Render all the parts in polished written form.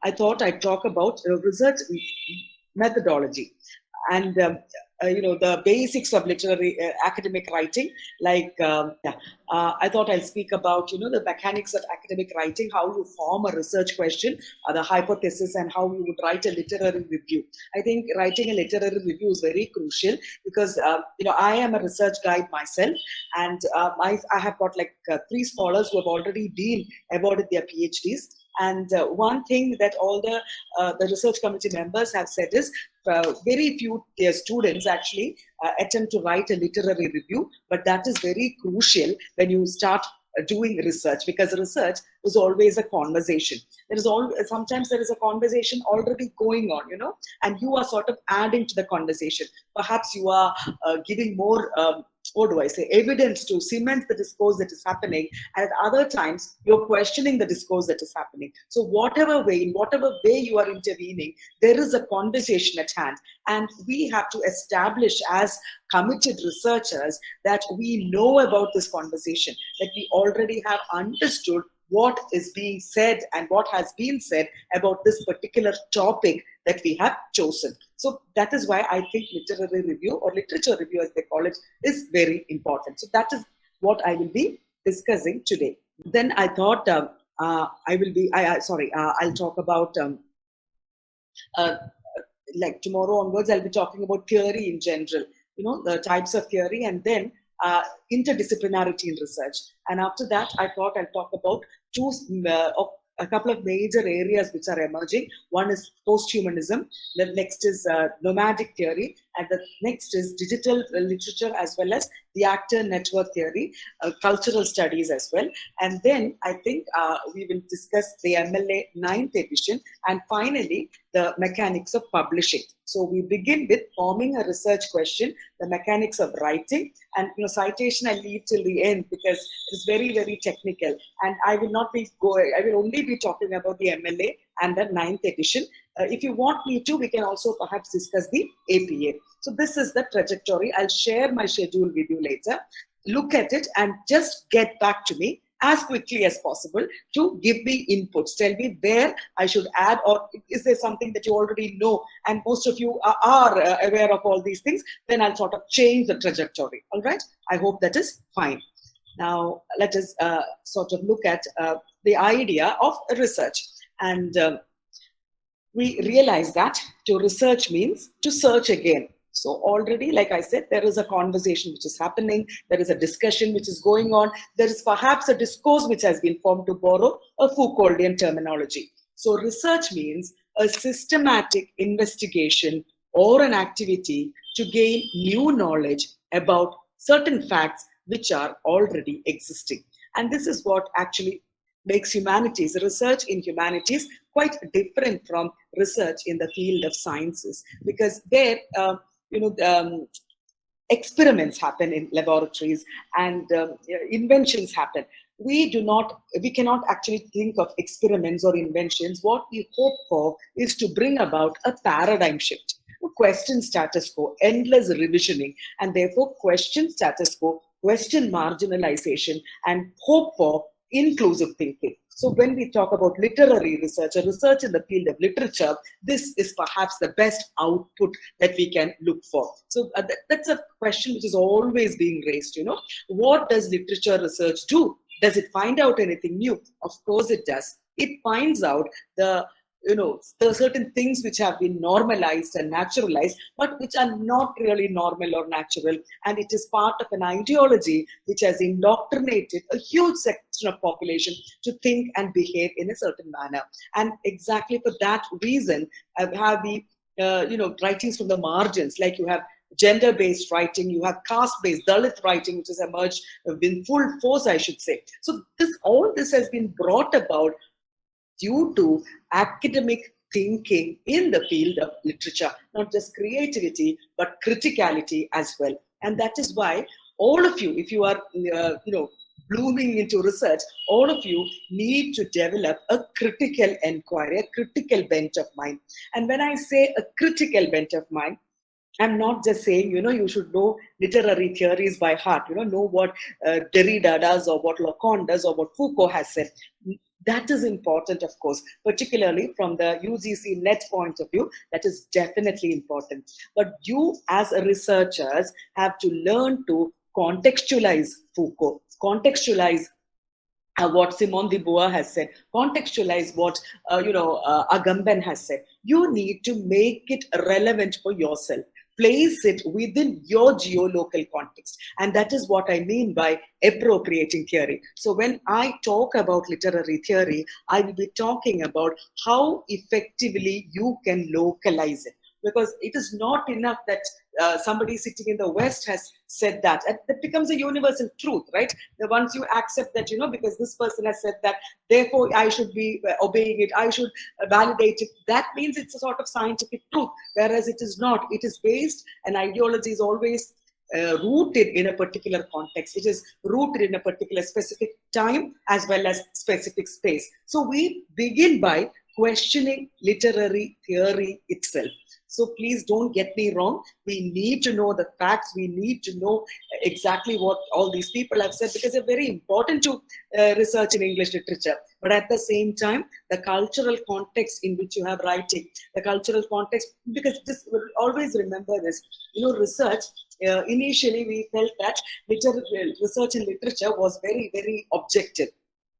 I thought I'd talk about research methodology and the basics of literary academic writing. I thought I'll speak about the mechanics of academic writing, how you form a research question, the hypothesis, and how you would write a literary review. I think writing a literary review is very crucial because I am a research guide myself, and I have got like 3 scholars who have already been awarded their PhDs. And one thing that all the research committee members have said is very few their students actually attempt to write a literary review, but that is very crucial when you start doing research, because research is always a conversation. Sometimes there is a conversation already going on, and you are sort of adding to the conversation. Perhaps you are giving more evidence to cement the discourse that is happening, and at other times you're questioning the discourse that is happening. So in whatever way you are intervening, there is a conversation at hand, and we have to establish as committed researchers that we know about this conversation, that we already have understood what is being said and what has been said about this particular topic that we have chosen. So that is why I think literary review, or literature review as they call it, is very important. So that is what I will be discussing today. Then I thought I'll talk about like tomorrow onwards, I'll be talking about theory in general, the types of theory, and then interdisciplinarity in research. And after that, I thought I'll talk about a couple of major areas which are emerging. One is post-humanism, the next is nomadic theory, and the next is digital literature, as well as the actor network theory, cultural studies as well. And then I think we will discuss the MLA 9th edition, and finally the mechanics of publishing. So we begin with forming a research question, the mechanics of writing, and citation I leave till the end because it's very, very technical, and I will only be talking about the MLA and the 9th edition. If you want me to, we can also perhaps discuss the APA. So this is the trajectory. I'll share my schedule with you later. Look at it and just get back to me as quickly as possible to give me inputs. Tell me where I should add, or is there something that you already know and most of you are aware of all these things, then I'll sort of change the trajectory. All right? I hope that is fine. Now, let us sort of look at the idea of research. And we realize that to research means to search again. So already, like I said, there is a conversation which is happening. There is a discussion which is going on. There is perhaps a discourse which has been formed, to borrow a Foucauldian terminology. So research means a systematic investigation or an activity to gain new knowledge about certain facts which are already existing. And this is what actually makes humanities, research in humanities, quite different from research in the field of sciences, because there, experiments happen in laboratories and inventions happen. We cannot actually think of experiments or inventions. What we hope for is to bring about a paradigm shift, question status quo, endless revisioning, and therefore question status quo, question marginalization, and hope for inclusive thinking. So when we talk about literary research or research in the field of literature, this is perhaps the best output that we can look for. So that's a question which is always being raised. What does literature research do? Does it find out anything new? Of course it does. It finds out there are certain things which have been normalized and naturalized, but which are not really normal or natural. And it is part of an ideology which has indoctrinated a huge section of population to think and behave in a certain manner. And exactly for that reason, have we, writings from the margins, like you have gender-based writing, you have caste-based Dalit writing, which has emerged in full force, I should say. So all this has been brought about due to academic thinking in the field of literature, not just creativity, but criticality as well. And that is why all of you, if you are, blooming into research, all of you need to develop a critical inquiry, a critical bent of mind. And when I say a critical bent of mind, I'm not just saying, you should know literary theories by heart, know what Derrida does or what Lacan does or what Foucault has said. That is important, of course, particularly from the UGC net point of view. That is definitely important. But you, as a researchers, have to learn to contextualize Foucault, contextualize what Simone de Beauvoir has said, contextualize what Agamben has said. You need to make it relevant for yourself. Place it within your geolocal context. And that is what I mean by appropriating theory. So when I talk about literary theory, I will be talking about how effectively you can localize it. Because it is not enough that somebody sitting in the West has said that. And that becomes a universal truth, right? Once you accept that, because this person has said that, therefore I should be obeying it, I should validate it. That means it's a sort of scientific truth, whereas it is not. It is based, and ideology is always rooted in a particular context. It is rooted in a particular specific time as well as specific space. So we begin by questioning literary theory itself. So please don't get me wrong. We need to know the facts. We need to know exactly what all these people have said, because they're very important to research in English literature. But at the same time, the cultural context in which you have writing, the cultural context, because this, always remember this, research, initially we felt that research in literature was very, very objective.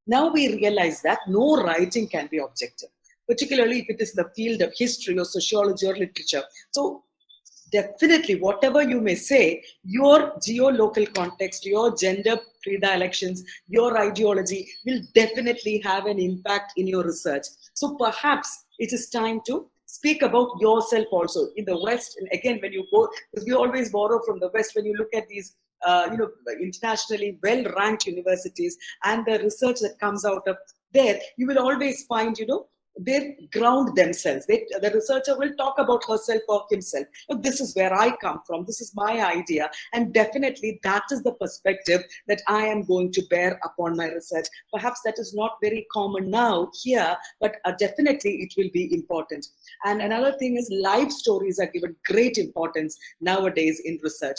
Now we realize that no writing can be objective, particularly if it is the field of history or sociology or literature. So definitely, whatever you may say, your geolocal context, your gender predilections, your ideology will definitely have an impact in your research. So perhaps it is time to speak about yourself also. In the West, and again, when you go, because we always borrow from the West, when you look at these internationally well-ranked universities and the research that comes out of there, you will always find, they ground themselves. The researcher will talk about herself or himself. Look, this is where I come from. This is my idea. And definitely that is the perspective that I am going to bear upon my research. Perhaps that is not very common now here, but definitely it will be important. And another thing is life stories are given great importance nowadays in research.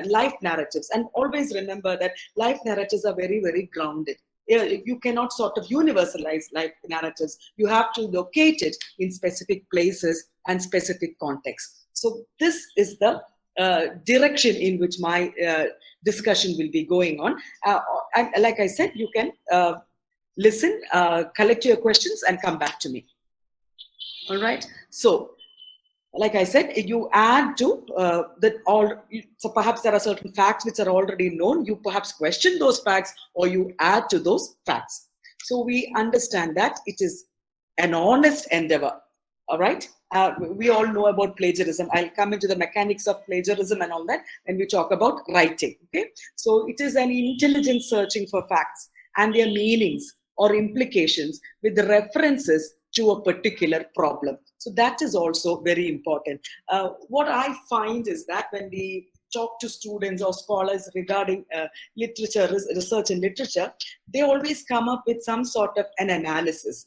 Life narratives. And always remember that life narratives are very, very grounded. You cannot sort of universalize life narratives. You have to locate it in specific places and specific contexts. So this is the direction in which my discussion will be going on. And like I said, you can listen, collect your questions and come back to me. All right. So like I said, you add to so perhaps there are certain facts which are already known. You perhaps question those facts or you add to those facts. So we understand that it is an honest endeavor. All right. We all know about plagiarism. I'll come into the mechanics of plagiarism and all that when we talk about writing. Okay. So it is an intelligent searching for facts and their meanings or implications with the references to a particular problem. So that is also very important. What I find is that when we talk to students or scholars regarding literature, research in literature, they always come up with some sort of an analysis.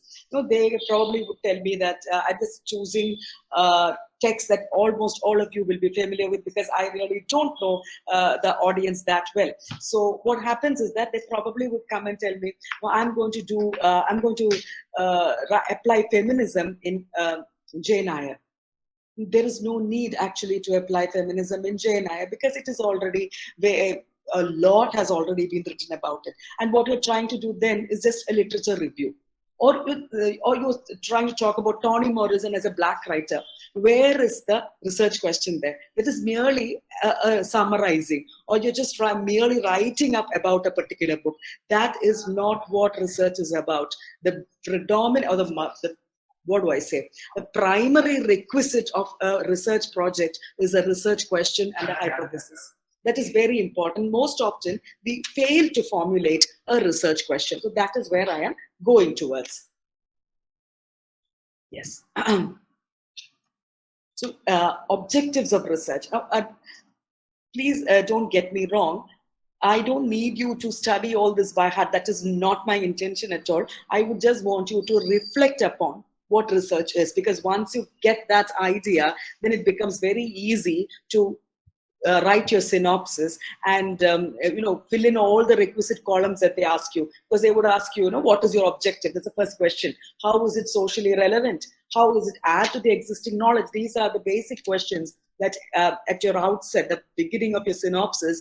They probably would tell me that I'm just choosing text that almost all of you will be familiar with because I really don't know the audience that well. So what happens is that they probably would come and tell me, well, I'm going to apply feminism in Jane Eyre. There is no need actually to apply feminism in Jane Eyre because it is already a lot has already been written about it. And what you're trying to do then is just a literature review. Or you're trying to talk about Toni Morrison as a black writer. Where is the research question there? It is merely summarizing, or you're just merely writing up about a particular book. That is not what research is about. The predominant, or what do I say? The primary requisite of a research project is a research question and a hypothesis. That is very important. Most often, we fail to formulate a research question. So that is where I am going towards. Yes. So objectives of research. Please don't get me wrong. I don't need you to study all this by heart. That is not my intention at all. I would just want you to reflect upon what research is, because once you get that idea, then it becomes very easy to write your synopsis and fill in all the requisite columns that they ask you, because they would ask you, what is your objective? That's the first question. How is it socially relevant? How does it add to the existing knowledge? These are the basic questions that at your outset, the beginning of your synopsis,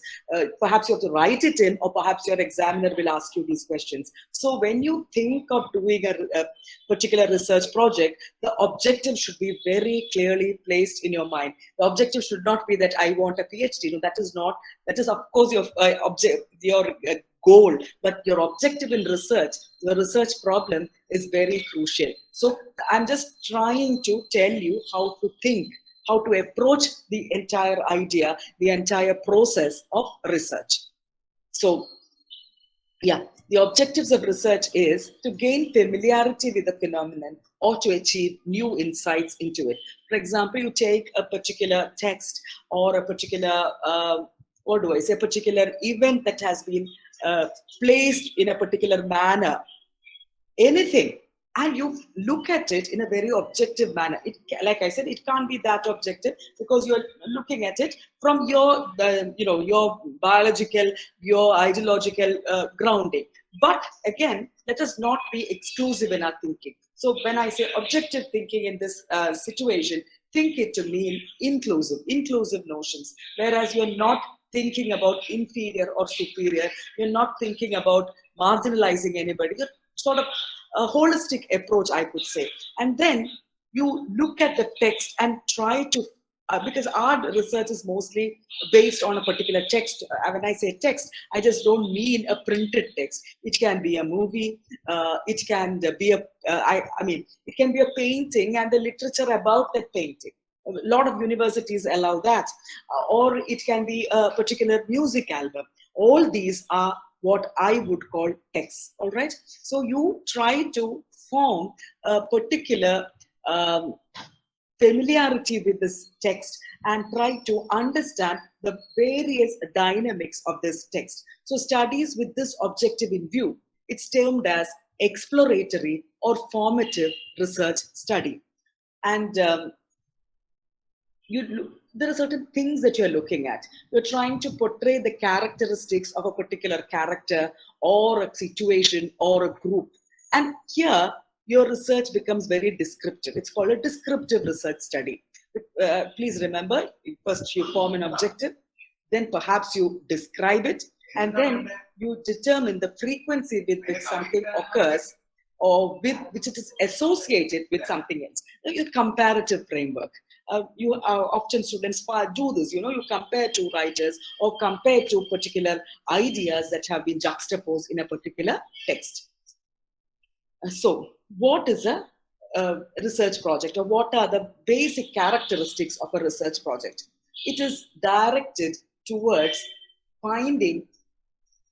perhaps you have to write it in, or perhaps your examiner will ask you these questions. So when you think of doing a particular research project, the objective should be very clearly placed in your mind. The objective should not be that I want a PhD. That is of course your goal, but your objective in research, the research problem is very crucial. So I'm just trying to tell you how to think, how to approach the entire idea, the entire process of research. So, yeah, the objectives of research is to gain familiarity with the phenomenon or to achieve new insights into it. For example, you take a particular text or a particular, particular event that has been placed in a particular manner, anything, and you look at it in a very objective manner. Like I said, it can't be that objective because you're looking at it from your biological, your ideological grounding. But again, let us not be exclusive in our thinking. So when I say objective thinking in this situation, think it to mean inclusive notions, whereas you're not thinking about inferior or superior, you're not thinking about marginalizing anybody. You're sort of a holistic approach, I could say. And then you look at the text and try to, because our research is mostly based on a particular text. When I say text, I just don't mean a printed text. It can be a movie, it can be it can be a painting and the literature about that painting. A lot of universities allow that. Or it can be a particular music album. All these are what I would call text, all right? So you try to form a particular familiarity with this text and try to understand the various dynamics of this text. So studies with this objective in view, it's termed as exploratory or formative research study. And there are certain things that you're looking at. You're trying to portray the characteristics of a particular character or a situation or a group. And here, your research becomes very descriptive. It's called a descriptive research study. Please remember, first you form an objective, then perhaps you describe it, and then you determine the frequency with which something occurs or with which it is associated with something else. Your comparative framework. Often students do this, you compare two writers or compare two particular ideas that have been juxtaposed in a particular text. So what is a research project, or what are the basic characteristics of a research project? It is directed towards finding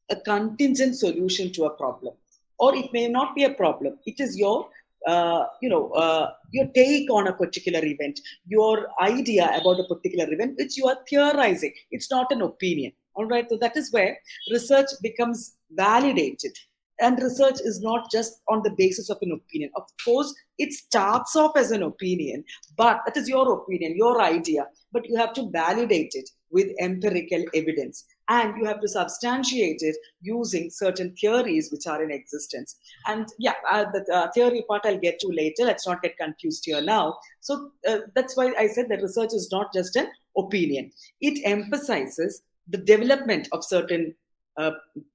a contingent solution to a problem, or it may not be a problem. It is your your take on a particular event, your idea about a particular event, which you are theorizing. It's not an opinion. All right. So that is where research becomes validated. And research is not just on the basis of an opinion. Of course, it starts off as an opinion, but that is your opinion, your idea. But you have to validate it with empirical evidence. And you have to substantiate it using certain theories which are in existence. And yeah, the theory part I'll get to later. Let's not get confused here now. So that's why I said that research is not just an opinion. It emphasizes the development of certain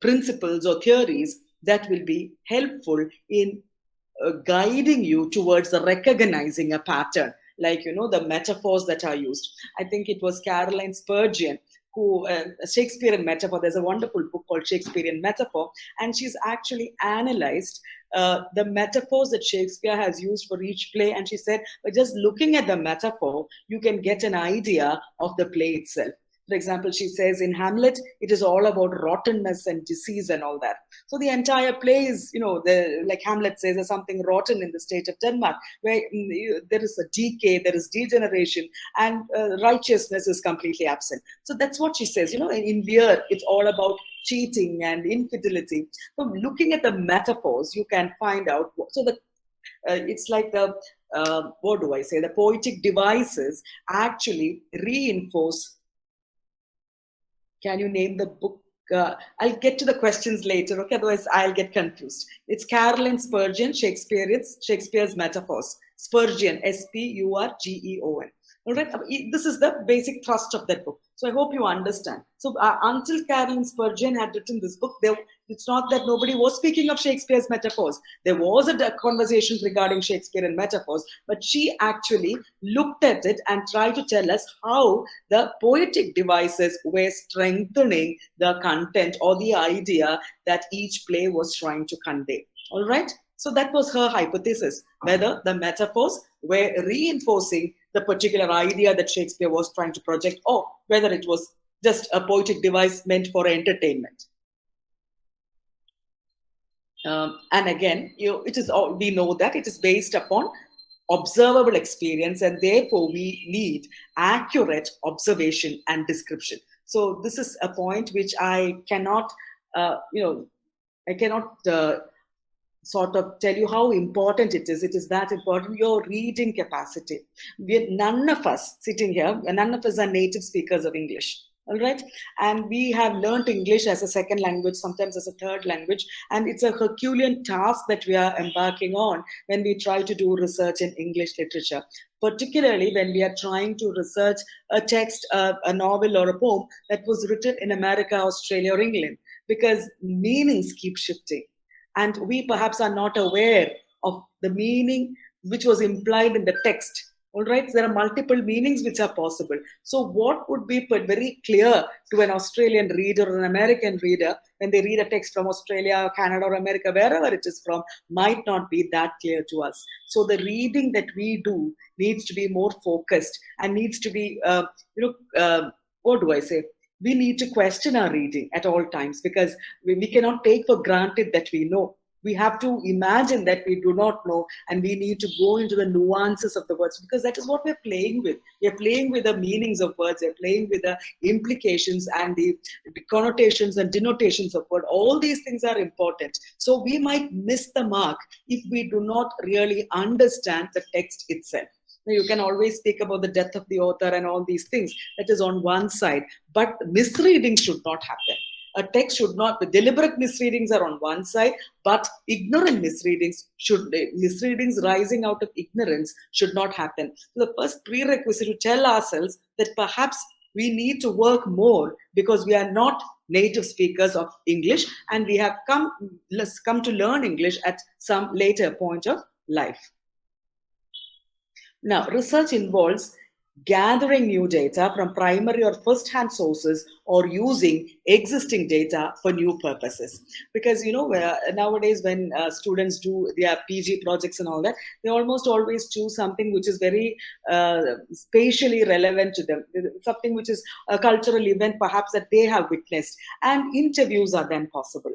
principles or theories that will be helpful in guiding you towards recognizing a pattern. Like, the metaphors that are used. I think it was Caroline Spurgeon who, Shakespearean metaphor, there's a wonderful book called Shakespearean Metaphor, and she's actually analyzed the metaphors that Shakespeare has used for each play. And she said, by just looking at the metaphor, you can get an idea of the play itself. For example, she says in Hamlet, it is all about rottenness and disease and all that. So the entire play is, like Hamlet says, there's something rotten in the state of Denmark, where there is a decay, there is degeneration, and righteousness is completely absent. So that's what she says. In Lear, it's all about cheating and infidelity. So looking at the metaphors, you can find out. So that it's like the, the poetic devices actually reinforce Can you name the book? I'll get to the questions later, okay? Otherwise, I'll get confused. It's Caroline Spurgeon, Shakespeare's Metaphors. Spurgeon, Spurgeon. All right, this is the basic thrust of that book. So I hope you understand. So until Caroline Spurgeon had written this book, it's not that nobody was speaking of Shakespeare's metaphors. There was a conversation regarding Shakespeare and metaphors, but she actually looked at it and tried to tell us how the poetic devices were strengthening the content or the idea that each play was trying to convey. All right. So that was her hypothesis, whether the metaphors were reinforcing the particular idea that Shakespeare was trying to project, or whether it was just a poetic device meant for entertainment. And again, we know that it is based upon observable experience, and therefore we need accurate observation and description. So this is a point which I cannot, sort of tell you how important it is. It is that important. Your reading capacity. None of us sitting here, none of us are native speakers of English. All right. And we have learned English as a second language, sometimes as a third language. And it's a Herculean task that we are embarking on when we try to do research in English literature, particularly when we are trying to research a text, a novel or a poem that was written in America, Australia, or England, because meanings keep shifting. And we perhaps are not aware of the meaning which was implied in the text. All right, there are multiple meanings which are possible. So what would be put very clear to an Australian reader or an American reader when they read a text from Australia, Canada, or America, wherever it is from, might not be that clear to us. So the reading that we do needs to be more focused and needs to be, what do I say? We need to question our reading at all times, because we cannot take for granted that we know. We have to imagine that we do not know, and we need to go into the nuances of the words, because that is what we're playing with. We're playing with the meanings of words. We're playing with the implications and the connotations and denotations of words. All these things are important. So we might miss the mark if we do not really understand the text itself. You can always speak about the death of the author and all these things. That is on one side. But misreading should not happen. A text should not, the deliberate misreadings are on one side, but ignorant misreadings rising out of ignorance should not happen. So the first prerequisite to tell ourselves that perhaps we need to work more because we are not native speakers of English, and we have come to learn English at some later point of life. Now, research involves gathering new data from primary or first-hand sources, or using existing data for new purposes. Because, nowadays when students do their PG projects and all that, they almost always choose something which is very spatially relevant to them, something which is a cultural event perhaps that they have witnessed, and interviews are then possible.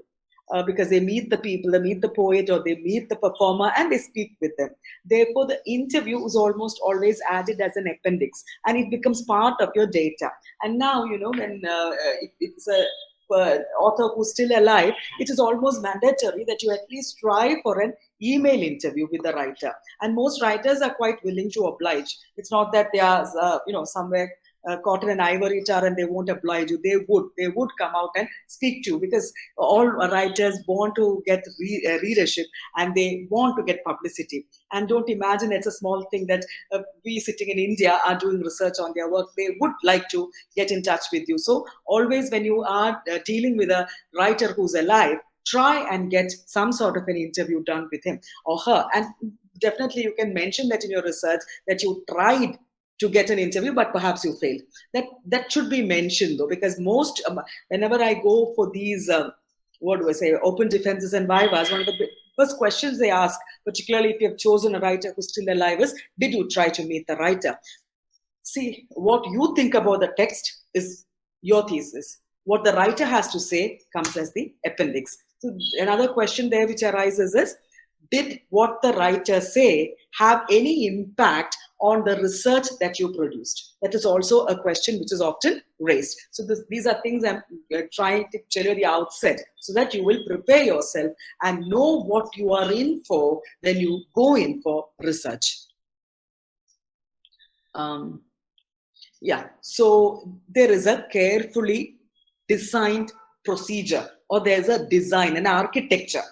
Because they meet the people, they meet the poet, or they meet the performer, and they speak with them. Therefore, the interview is almost always added as an appendix, and it becomes part of your data. And now, when if it's a author who's still alive, it is almost mandatory that you at least try for an email interview with the writer. And most writers are quite willing to oblige. It's not that they are, somewhere caught in an ivory tower and they won't oblige you. They would come out and speak to you, because all writers want to get readership, and they want to get publicity. And don't imagine it's a small thing that we sitting in India are doing research on their work. They would like to get in touch with you. So always when you are dealing with a writer who's alive, try and get some sort of an interview done with him or her. And definitely you can mention that in your research that you tried to get an interview, but perhaps you failed. That should be mentioned, though, because whenever I go for these, open defenses and vivas, one of the first questions they ask, particularly if you have chosen a writer who's still alive, is, did you try to meet the writer? See, what you think about the text is your thesis. What the writer has to say comes as the appendix. So another question there which arises is, did what the writer say have any impact on the research that you produced? That is also a question which is often raised. So these are things I'm trying to tell you at the outset, so that you will prepare yourself and know what you are in for when you go in for research. So there is a carefully designed procedure, or there's a design, an architecture,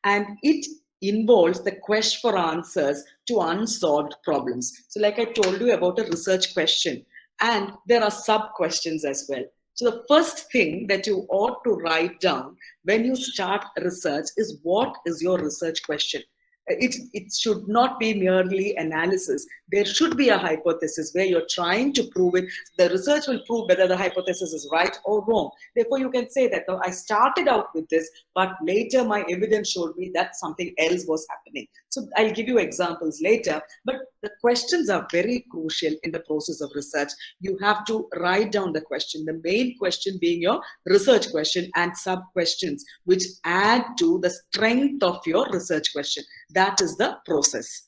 and it involves the quest for answers to unsolved problems. So like I told you about a research question, and there are sub questions as well. So the first thing that you ought to write down when you start research is, what is your research question? It should not be merely analysis. There should be a hypothesis where you're trying to prove it. The research will prove whether the hypothesis is right or wrong. Therefore, you can say that, "No, I started out with this, but later my evidence showed me that something else was happening." So I'll give you examples later, but the questions are very crucial in the process of research. You have to write down the question, the main question being your research question, and sub questions which add to the strength of your research question. That is the process.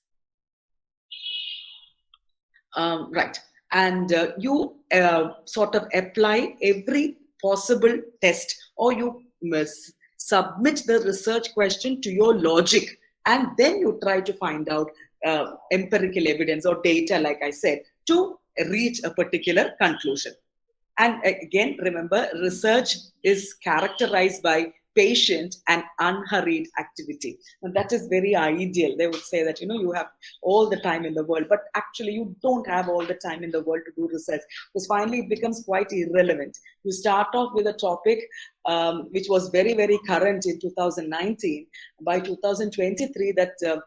Right. And you sort of apply every possible test, or you must submit the research question to your logic, and then you try to find out empirical evidence or data, like I said, to reach a particular conclusion. And again, remember, research is characterized by patient and unhurried activity. And that is very ideal. They would say that, you have all the time in the world, but actually you don't have all the time in the world to do research, because finally it becomes quite irrelevant. You start off with a topic which was very, very current in 2019. By 2023, that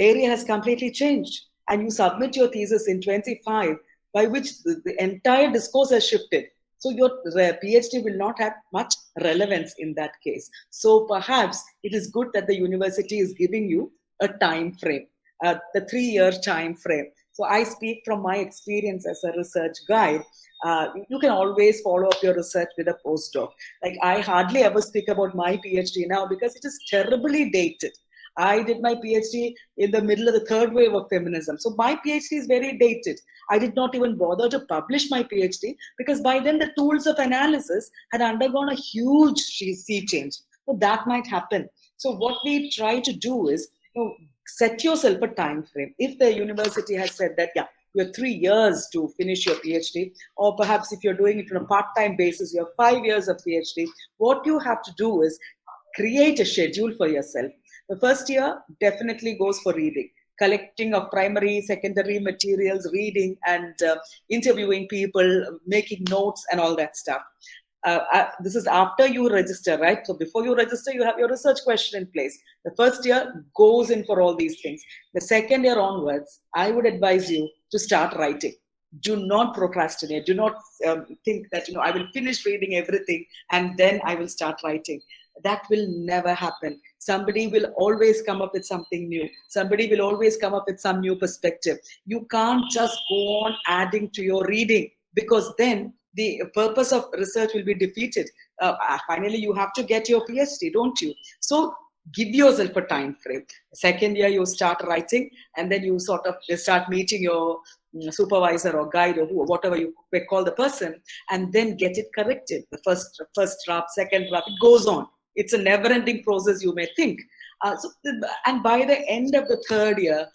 area has completely changed. And you submit your thesis in 25, by which the entire discourse has shifted. So your PhD will not have much relevance in that case. So perhaps it is good that the university is giving you a time frame, the 3-year time frame. So I speak from my experience as a research guide. You can always follow up your research with a postdoc. Like, I hardly ever speak about my PhD now because it is terribly dated. I did my PhD in the middle of the third wave of feminism. So my PhD is very dated. I did not even bother to publish my PhD because by then the tools of analysis had undergone a huge sea change. So that might happen. So what we try to do is, set yourself a time frame. If the university has said that, yeah, you have 3 years to finish your PhD, or perhaps if you're doing it on a part-time basis, you have 5 years of PhD, what you have to do is create a schedule for yourself. The first year definitely goes for reading, collecting of primary, secondary materials, reading and interviewing people, making notes and all that stuff. This is after you register, right? So before you register, you have your research question in place. The first year goes in for all these things. The second year onwards, I would advise you to start writing. Do not procrastinate. Do not think that, I will finish reading everything and then I will start writing. That will never happen. Somebody will always come up with something new. Somebody will always come up with some new perspective. You can't just go on adding to your reading, because then the purpose of research will be defeated. Finally, you have to get your PhD, don't you? So give yourself a time frame. Second year, you start writing, and then you sort of start meeting your supervisor or guide or whatever you call the person, and then get it corrected. The first draft, second draft, it goes on. It's a never-ending process, you may think. And by the end of the third year,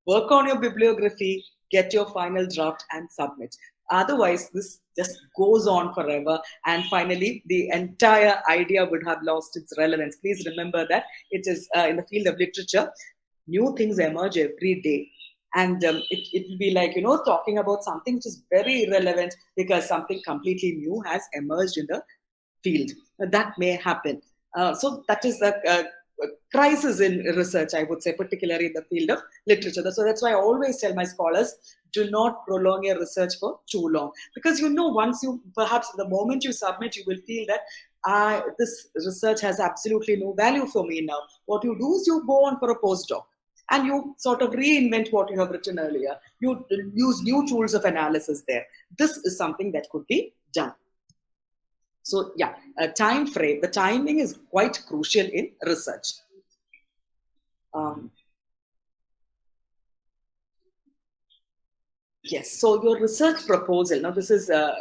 work on your bibliography, get your final draft and submit. Otherwise, this just goes on forever. And finally, the entire idea would have lost its relevance. Please remember that it is in the field of literature, new things emerge every day. And it will be like, talking about something which is very irrelevant because something completely new has emerged in the field. That may happen. So that is the crisis in research, I would say, particularly in the field of literature. So that's why I always tell my scholars, do not prolong your research for too long. Because once perhaps the moment you submit, you will feel that this research has absolutely no value for me now. What you do is you go on for a postdoc and you sort of reinvent what you have written earlier. You use new tools of analysis there. This is something that could be done. So yeah, a time frame, the timing is quite crucial in research. Yes, so your research proposal, now this is the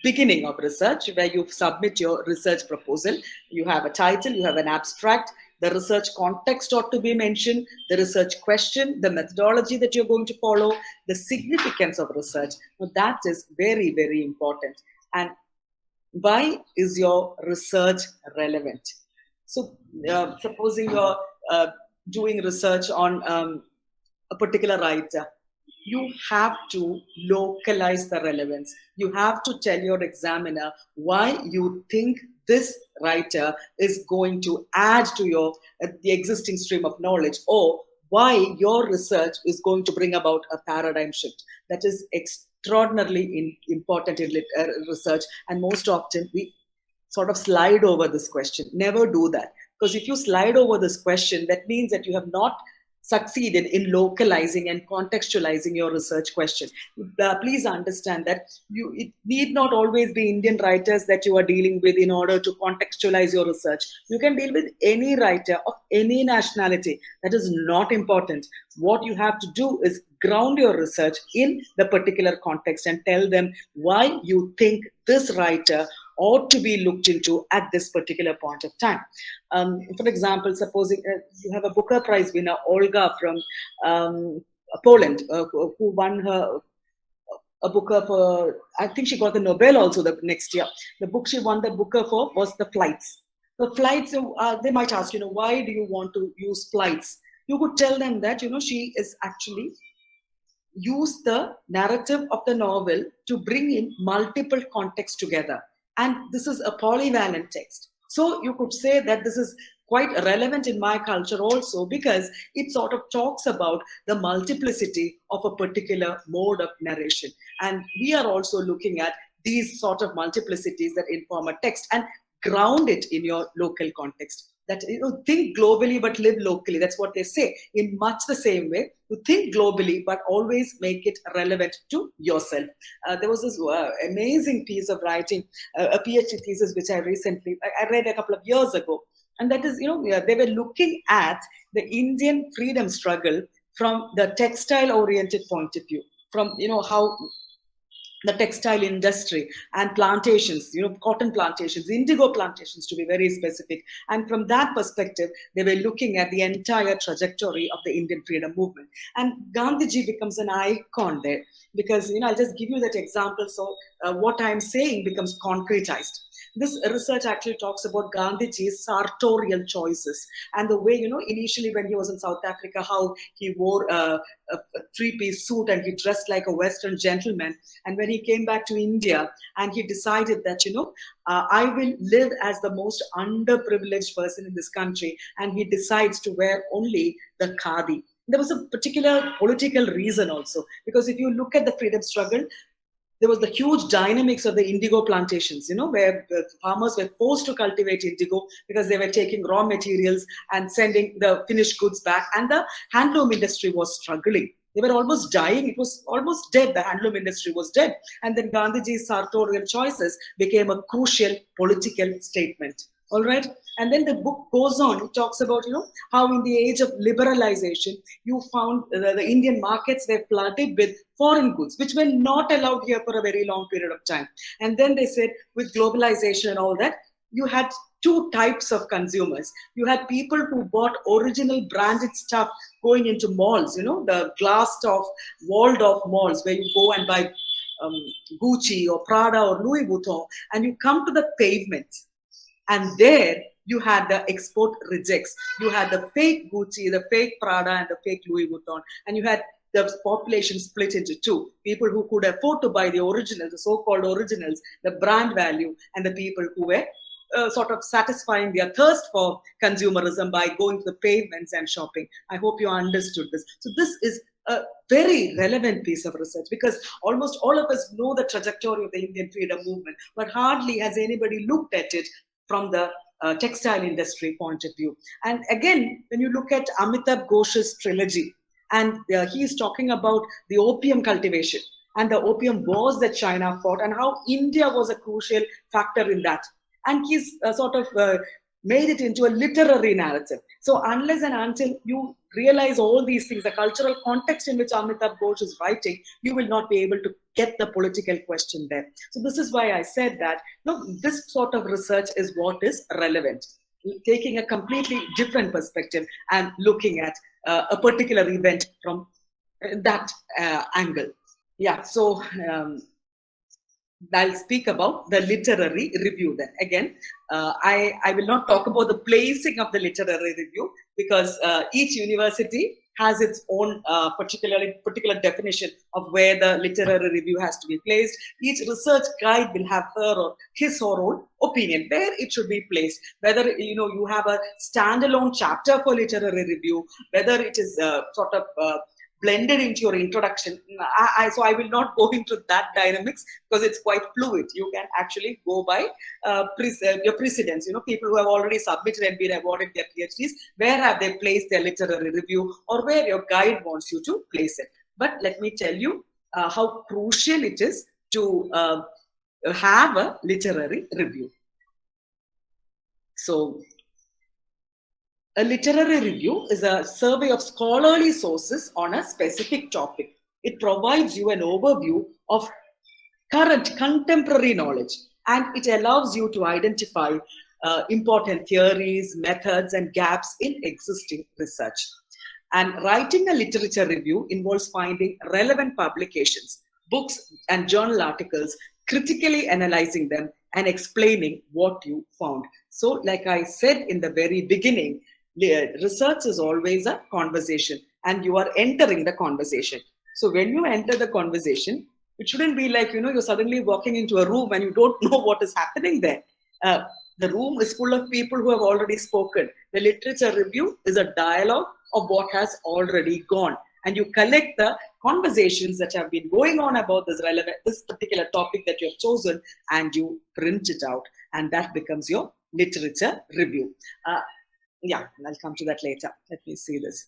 beginning of research where you submit your research proposal. You have a title, you have an abstract, the research context ought to be mentioned, the research question, the methodology that you're going to follow, the significance of research. Now that is very, very important. And Why is your research relevant? So, supposing you're uh, doing research on a particular writer, you have to localize the relevance. You have to tell your examiner why you think this writer is going to add to your the existing stream of knowledge, or why your research is going to bring about a paradigm shift. That is extraordinarily important in research, and most often we sort of slide over this question. Never do that. Because if you slide over this question, that means that you have not succeeded in localizing and contextualizing your research question. Please understand that it need not always be Indian writers that you are dealing with in order to contextualize your research. You can deal with any writer of any nationality. That is not important. What you have to do is ground your research in the particular context and tell them why you think this writer ought to be looked into at this particular point of time. For example, supposing you have a Booker Prize winner, Olga from Poland, who won her a Booker for, I think she got the Nobel also the next year. The book she won the Booker for was The Flights. The flights, they might ask, why do you want to use flights? You could tell them that, she is actually use the narrative of the novel to bring in multiple contexts together. And this is a polyvalent text. So you could say that this is quite relevant in my culture also, because it sort of talks about the multiplicity of a particular mode of narration. And we are also looking at these sort of multiplicities that inform a text and ground it in your local context. That think globally but live locally. That's what they say. In much the same way, you think globally but always make it relevant to yourself. There was this amazing piece of writing, a PhD thesis which I read a couple of years ago, and that is, they were looking at the Indian freedom struggle from the textile-oriented point of view, from how the textile industry and plantations, cotton plantations, indigo plantations to be very specific. And from that perspective, they were looking at the entire trajectory of the Indian freedom movement. And Gandhiji becomes an icon there because, I'll just give you that example. So what I'm saying becomes concretized. This research actually talks about Gandhiji's sartorial choices and the way, initially when he was in South Africa, how he wore a three-piece suit and he dressed like a Western gentleman. And when he came back to India and he decided that, I will live as the most underprivileged person in this country. And he decides to wear only the khadi. There was a particular political reason also, because if you look at the freedom struggle, there was the huge dynamics of the indigo plantations, where the farmers were forced to cultivate indigo because they were taking raw materials and sending the finished goods back. And the handloom industry was struggling. They were almost dying. It was almost dead. The handloom industry was dead. And then Gandhiji's sartorial choices became a crucial political statement. All right. And then the book goes on. It talks about, how in the age of liberalization, you found the Indian markets were flooded with foreign goods, which were not allowed here for a very long period of time. And then they said with globalization and all that, you had two types of consumers. You had people who bought original branded stuff going into malls, the glassed off, walled off malls where you go and buy Gucci or Prada or Louis Vuitton, and you come to the pavement. And there you had the export rejects. You had the fake Gucci, the fake Prada, and the fake Louis Vuitton. And you had the population split into two. People who could afford to buy the originals, the so-called originals, the brand value, and the people who were sort of satisfying their thirst for consumerism by going to the pavements and shopping. I hope you understood this. So this is a very relevant piece of research, because almost all of us know the trajectory of the Indian freedom movement, but hardly has anybody looked at it from the textile industry point of view. And again, when you look at Amitabh Ghosh's trilogy, and he's talking about the opium cultivation and the opium wars that China fought and how India was a crucial factor in that. And he's sort of made it into a literary narrative. So unless and until you realize all these things, the cultural context in which Amitabh Ghosh is writing, you will not be able to get the political question there. So this is why I said that this sort of research is what is relevant, taking a completely different perspective and looking at a particular event from that angle. Yeah, so I'll speak about the literary review then. Again, I will not talk about the placing of the literary review because each university has its own particular definition of where the literary review has to be placed. Each research guide will have her or his or her own opinion where it should be placed. Whether you have a standalone chapter for literary review, whether it is sort of blended into your introduction. So I will not go into that dynamics because it's quite fluid. You can actually go by your precedents. People who have already submitted and been awarded their PhDs, where have they placed their literary review or where your guide wants you to place it. But let me tell you how crucial it is to have a literary review. So, a literary review is a survey of scholarly sources on a specific topic. It provides you an overview of current contemporary knowledge, and it allows you to identify important theories, methods, and gaps in existing research. And writing a literature review involves finding relevant publications, books, and journal articles, critically analyzing them, and explaining what you found. So, like I said in the very beginning, research is always a conversation, and you are entering the conversation. So when you enter the conversation, it shouldn't be like you're suddenly walking into a room and you don't know what is happening there. The room is full of people who have already spoken. The literature review is a dialogue of what has already gone, and you collect the conversations that have been going on about this particular topic that you have chosen, and you print it out, and that becomes your literature review. Yeah, I'll come to that later. Let me see this.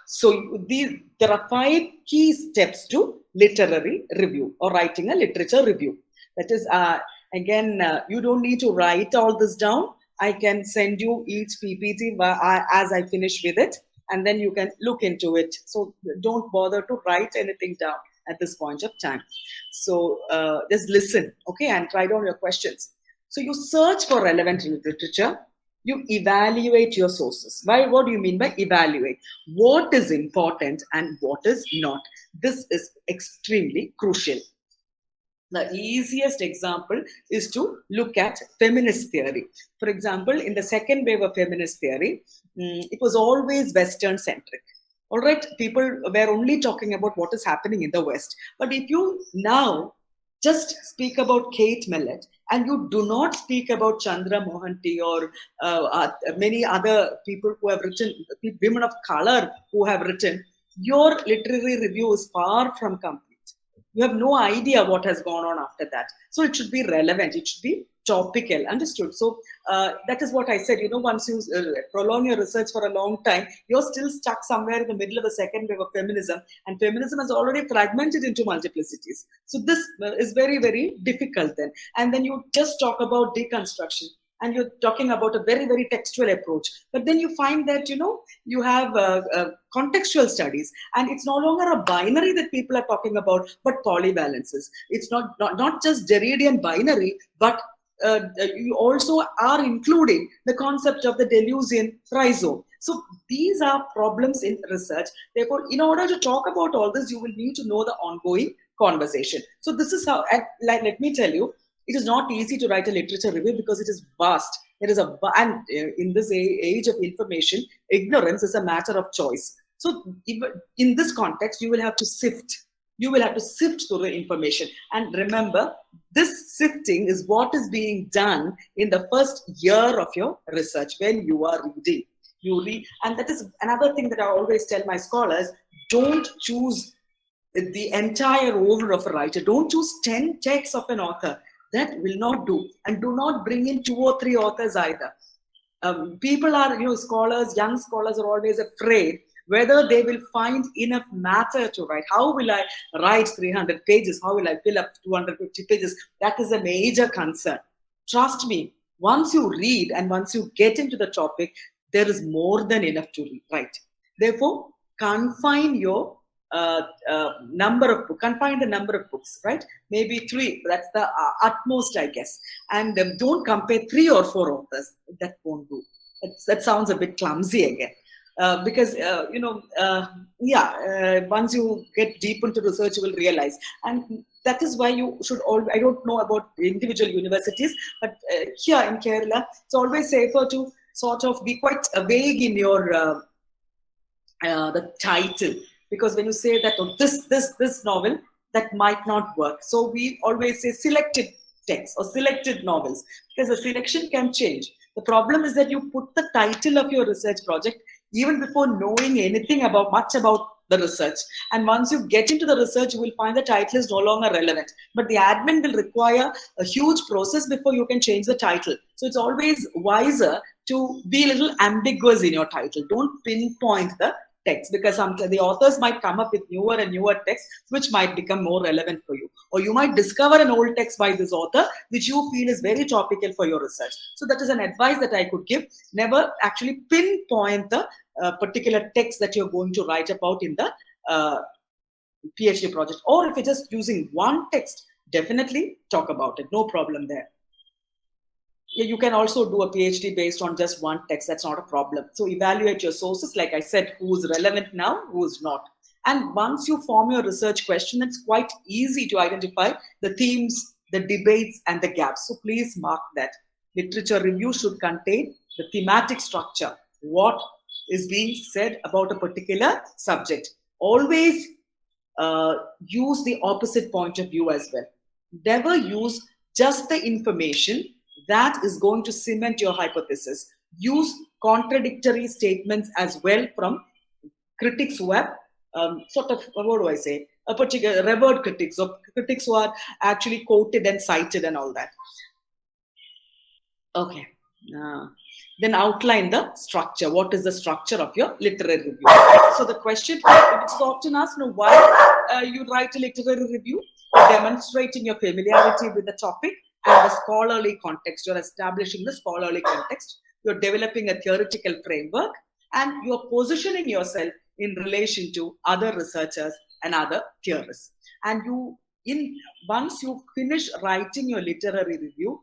So there are 5 key steps to literary review or writing a literature review. That is, again, you don't need to write all this down. I can send you each PPT as I finish with it, and then you can look into it. So don't bother to write anything down at this point of time. So just listen, okay, and write down your questions. So you search for relevant literature. You evaluate your sources. What do you mean by evaluate? What is important and what is not? This is extremely crucial. The easiest example is to look at feminist theory. For example, in the second wave of feminist theory, it was always Western centric. All right, people were only talking about what is happening in the West. But if you now just speak about Kate Millett and you do not speak about Chandra Mohanty or many other people who have written, women of color who have written, your literary review is far from complete. You have no idea what has gone on after that. So it should be relevant. It should be topical. Understood? So that is what I said. Once you prolong your research for a long time, you're still stuck somewhere in the middle of the second wave of feminism. And feminism has already fragmented into multiplicities. So this is very, very difficult then. And then you just talk about deconstruction. And you're talking about a very, very textual approach. But then you find that, you have contextual studies. And it's no longer a binary that people are talking about, but polyvalences. It's not just Derridian binary, but you also are including the concept of the Deleuzian rhizome. So these are problems in research. Therefore, in order to talk about all this, you will need to know the ongoing conversation. So this is how, let me tell you, it is not easy to write a literature review because it is vast. And in this age of information, ignorance is a matter of choice. So in this context, you will have to sift. You will have to sift through the information. And remember, this sifting is what is being done in the first year of your research when you are reading. You read, and that is another thing that I always tell my scholars: don't choose the entire order of a writer. Don't choose 10 texts of an author. That will not do. And do not bring in 2 or 3 authors either. People are, scholars, young scholars are always afraid whether they will find enough matter to write. How will I write 300 pages? How will I fill up 250 pages? That is a major concern. Trust me, once you read and once you get into the topic, there is more than enough to write. Therefore, confine your number of books, confine the number of books, right? Maybe 3, that's the utmost, I guess. And don't compare 3 or 4 authors. That won't do. That sounds a bit clumsy again. Because, once you get deep into research, you will realize. And that is why you should always, I don't know about individual universities, but here in Kerala, it's always safer to sort of be quite vague in your the title, because when you say that, oh, this novel, that might not work. So we always say selected text or selected novels, because the selection can change. The problem is that you put the title of your research project even before knowing anything about much about the research. And once you get into the research, you will find the title is no longer relevant. But the admin will require a huge process before you can change the title. So it's always wiser to be a little ambiguous in your title. Don't pinpoint the text, because sometimes the authors might come up with newer and newer texts which might become more relevant for you, or you might discover an old text by this author which you feel is very topical for your research. So that is an advice that I could give. Never actually pinpoint the particular text that you're going to write about in the PhD project. Or if you're just using one text, definitely talk about it, no problem there. Yeah, you can also do a PhD based on just one text. That's not a problem. So evaluate your sources. Like I said, who's relevant now, who's not. And once you form your research question, it's quite easy to identify the themes, the debates, and the gaps. So please mark that. Literature review should contain the thematic structure. What is being said about a particular subject. Always use the opposite point of view as well. Never use just the information that is going to cement your hypothesis. Use contradictory statements as well from critics who have sort of, what do I say, a particular revered critics, or critics who are actually quoted and cited and all that. Okay. Then outline the structure. What is the structure of your literary review? So the question, it's often asked, why you write a literary review? You're demonstrating your familiarity with the topic and the scholarly context. You're establishing the scholarly context. You're developing a theoretical framework, and you're positioning yourself in relation to other researchers and other theorists. And once you finish writing your literary review,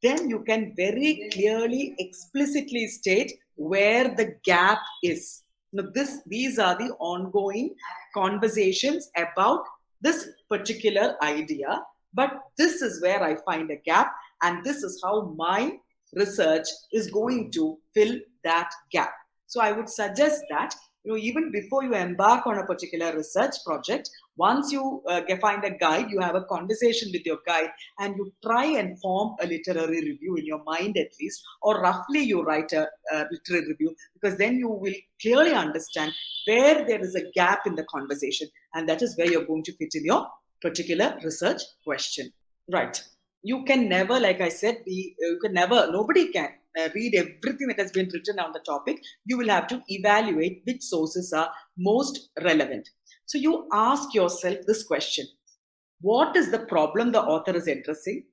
then you can very clearly, explicitly state where the gap is. Now, these are the ongoing conversations about this particular idea, but this is where I find a gap, and this is how my research is going to fill that gap. So I would suggest that, even before you embark on a particular research project, once you find a guide, you have a conversation with your guide, and you try and form a literary review in your mind at least, or roughly you write a literary review, because then you will clearly understand where there is a gap in the conversation, and that is where you're going to fit in your particular research question. Right. You can never, like I said, nobody can read everything that has been written on the topic. You will have to evaluate which sources are most relevant. So you ask yourself this question: what is the problem the author is addressing?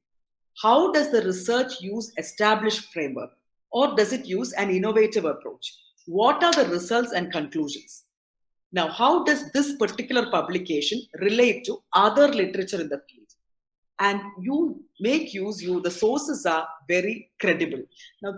How does the research use established framework, or does it use an innovative approach? What are the results and conclusions? Now, how does this particular publication relate to other literature in the field? And you make use, the sources are very credible. Now,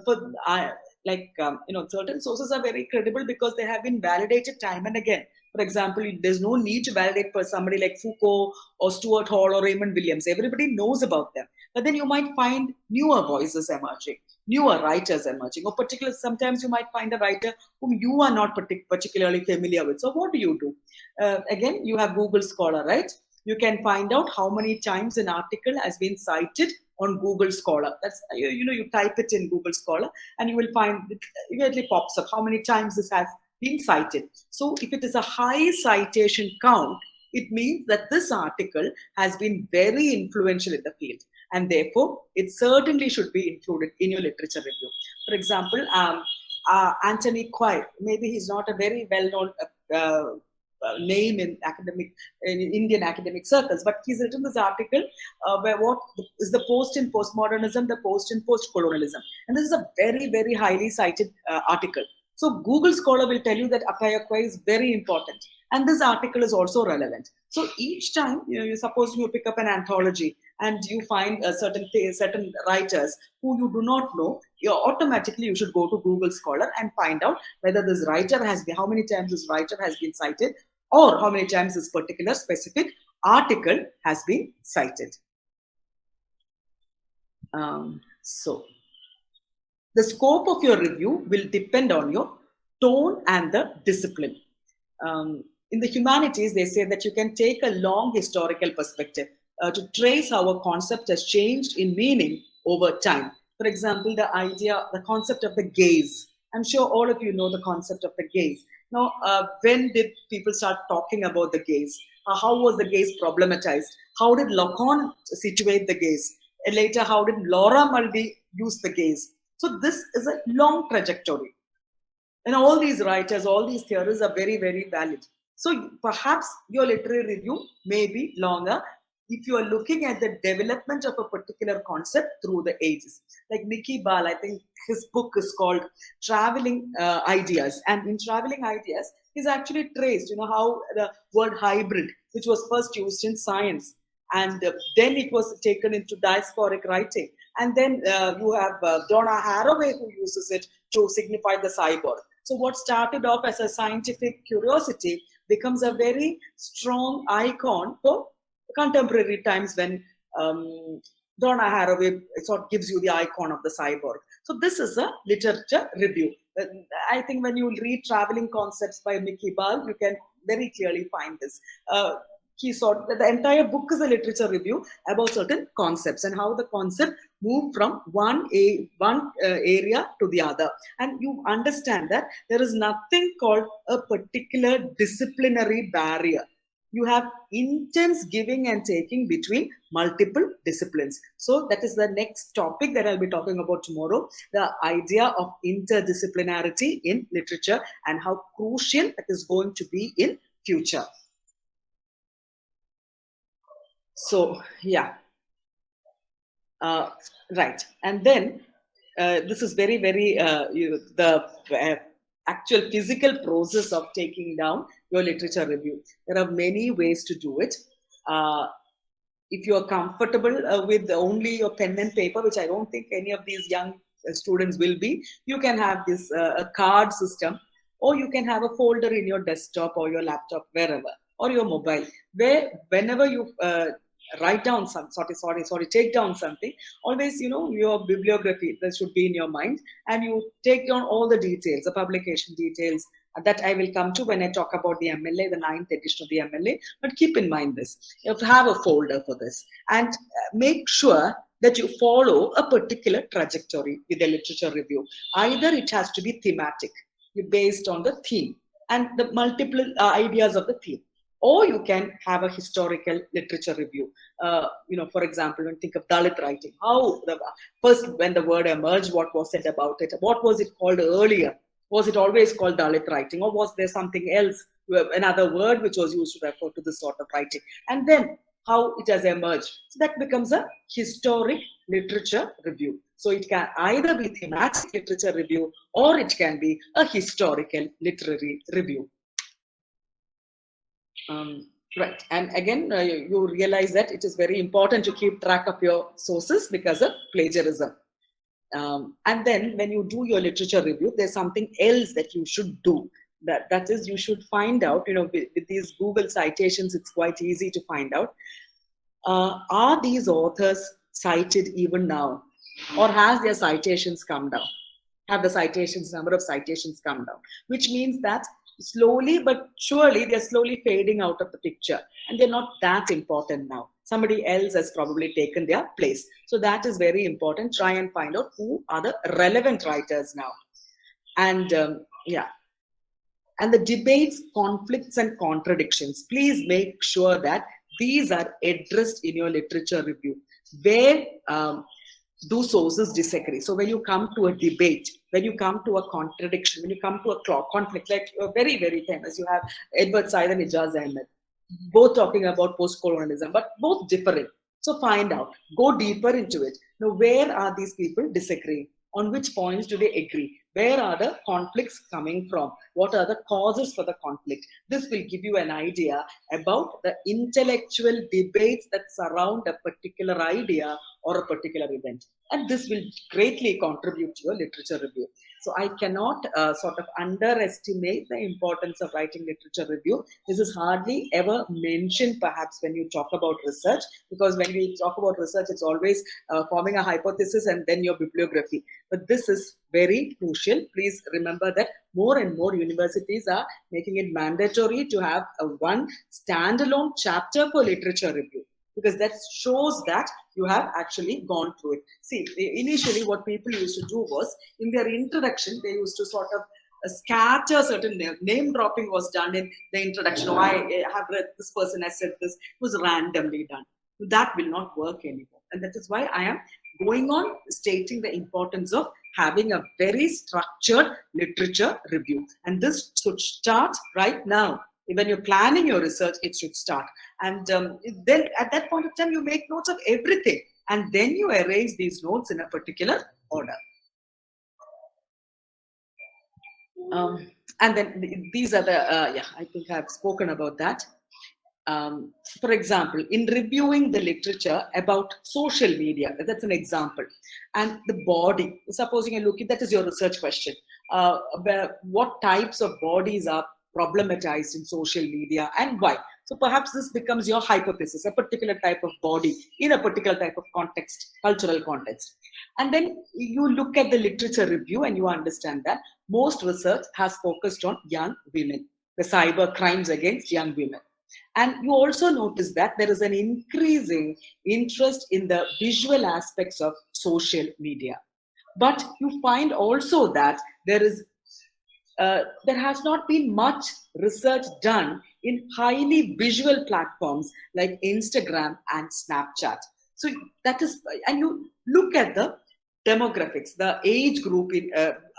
certain sources are very credible because they have been validated time and again. For example, there's no need to validate for somebody like Foucault or Stuart Hall or Raymond Williams. Everybody knows about them. But then you might find newer voices emerging, newer writers emerging, or sometimes you might find a writer whom you are not particularly familiar with. So what do? Again, you have Google Scholar, right? You can find out how many times an article has been cited on Google Scholar. That's, you type it in Google Scholar and you will find it immediately pops up how many times this has been cited. So if it is a high citation count, it means that this article has been very influential in the field, and therefore it certainly should be included in your literature review. For example, Anthony Quire, maybe he's not a very well-known name in Indian academic circles, but he's written this article where what is the post in postmodernism, the post in post-colonialism, and this is a very, very highly cited article. So Google Scholar will tell you that Apaya Quire is very important, and this article is also relevant. So each time, you suppose you pick up an anthology and you find certain writers who you do not know, you should go to Google Scholar and find out whether this writer how many times this writer has been cited, or how many times this particular specific article has been cited. So, the scope of your review will depend on your tone and the discipline. In the humanities, they say that you can take a long historical perspective to trace how a concept has changed in meaning over time. For example, the concept of the gaze. I'm sure all of you know the concept of the gaze. Now, when did people start talking about the gaze? How was the gaze problematized? How did Lacan situate the gaze? And later, how did Laura Mulvey use the gaze? So this is a long trajectory. And all these writers, all these theories are very, very valid. So perhaps your literary review may be longer if you are looking at the development of a particular concept through the ages. Like Mickey Ball, I think his book is called Traveling Ideas. And in Traveling Ideas, he's actually traced, how the word hybrid, which was first used in science, and then it was taken into diasporic writing. And then you have Donna Haraway, who uses it to signify the cyborg. So what started off as a scientific curiosity becomes a very strong icon for contemporary times, when Donna Haraway sort of gives you the icon of the cyborg. So this is a literature review. I think when you read Traveling Concepts by Mickey Ball, you can very clearly find this. The entire book is a literature review about certain concepts and how the concept move from one area to the other. And you understand that there is nothing called a particular disciplinary barrier. You have intense giving and taking between multiple disciplines. So that is the next topic that I'll be talking about tomorrow, the idea of interdisciplinarity in literature and how crucial that is going to be in future. So, yeah. Right. And then this is very, very, the actual physical process of taking down your literature review. There are many ways to do it. If you are comfortable with only your pen and paper, which I don't think any of these young students will be, you can have this a card system, or you can have a folder in your desktop or your laptop, wherever, or your mobile, where whenever you write down take down something, always, your bibliography that should be in your mind, and you take down all the details, the publication details, that I will come to when I talk about the MLA, the 9th edition of the MLA. But keep in mind this, you have to have a folder for this, and make sure that you follow a particular trajectory with a literature review. Either it has to be thematic, based on the theme and the multiple ideas of the theme, or you can have a historical literature review. For example, when you think of Dalit writing, first when the word emerged, what was said about it? What was it called earlier? Was it always called Dalit writing, or was there something else, another word which was used to refer to this sort of writing? And then how it has emerged. So that becomes a historic literature review. So it can either be thematic literature review, or it can be a historical literary review. Right. And again, you realize that it is very important to keep track of your sources because of plagiarism. And then when you do your literature review, there's something else that you should do. That is, you should find out, with these Google citations, it's quite easy to find out, are these authors cited even now, or has their citations come down? Have the number of citations come down? Which means that slowly but surely they're slowly fading out of the picture, and they're not that important now. Somebody else has probably taken their place. So that is very important. Try and find out who are the relevant writers now. And and the debates, conflicts, and contradictions, please make sure that these are addressed in your literature review. Where do sources disagree? So when you come to a debate, when you come to a contradiction, when you come to a conflict, like very, very famous, you have Edward Said and Ijaz Ahmed, both talking about post-colonialism, but both differing. So find out, go deeper into it. Now, where are these people disagreeing? On which points do they agree? Where are the conflicts coming from? What are the causes for the conflict? This will give you an idea about the intellectual debates that surround a particular idea or a particular event. And this will greatly contribute to your literature review. So I cannot sort of underestimate the importance of writing literature review. This is hardly ever mentioned, perhaps, when you talk about research, because when we talk about research, it's always forming a hypothesis and then your bibliography. But this is very crucial. Please remember that more and more universities are making it mandatory to have one standalone chapter for literature review, because that shows that you have actually gone through it. See, initially what people used to do was, in their introduction, they used to sort of scatter certain name dropping was done in the introduction. Oh, I have read, this person has said this, it was randomly done. That will not work anymore. And that is why I am going on stating the importance of having a very structured literature review. And this should start right now. When you're planning your research, it should start. And then at that point of time, you make notes of everything. And then you arrange these notes in a particular order. And then these are the, yeah, I think I've spoken about that. For example, in reviewing the literature about social media, that's an example, and the body, supposing you look at that is your research question, what types of bodies are problematized in social media and why? So perhaps this becomes your hypothesis, a particular type of body in a particular type of context, cultural context. And then you look at the literature review and you understand that most research has focused on young women, the cyber crimes against young women. And you also notice that there is an increasing interest in the visual aspects of social media. But you find also that there has not been much research done in highly visual platforms like Instagram and Snapchat. So that is, and you look at the demographics, the age group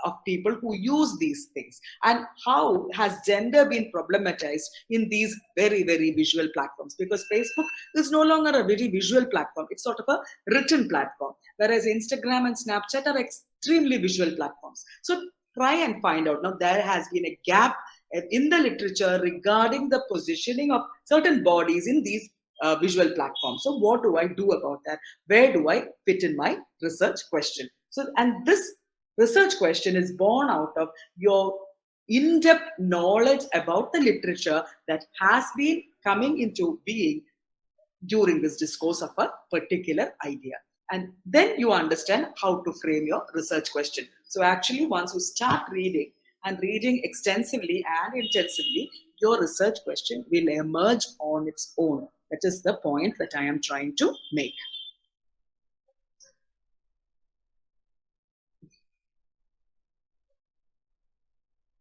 of people who use these things, and how has gender been problematized in these very, very visual platforms, because Facebook is no longer a very visual platform, it's sort of a written platform, whereas Instagram and Snapchat are extremely visual platforms. So try and find out. Now there has been a gap in the literature regarding the positioning of certain bodies in these visual platforms. So what do I do about that? Where do I fit in my research question? So, and this research question is born out of your in-depth knowledge about the literature that has been coming into being during this discourse of a particular idea. And then you understand how to frame your research question. So actually, once you start reading and reading extensively and intensively, your research question will emerge on its own. That is the point that I am trying to make.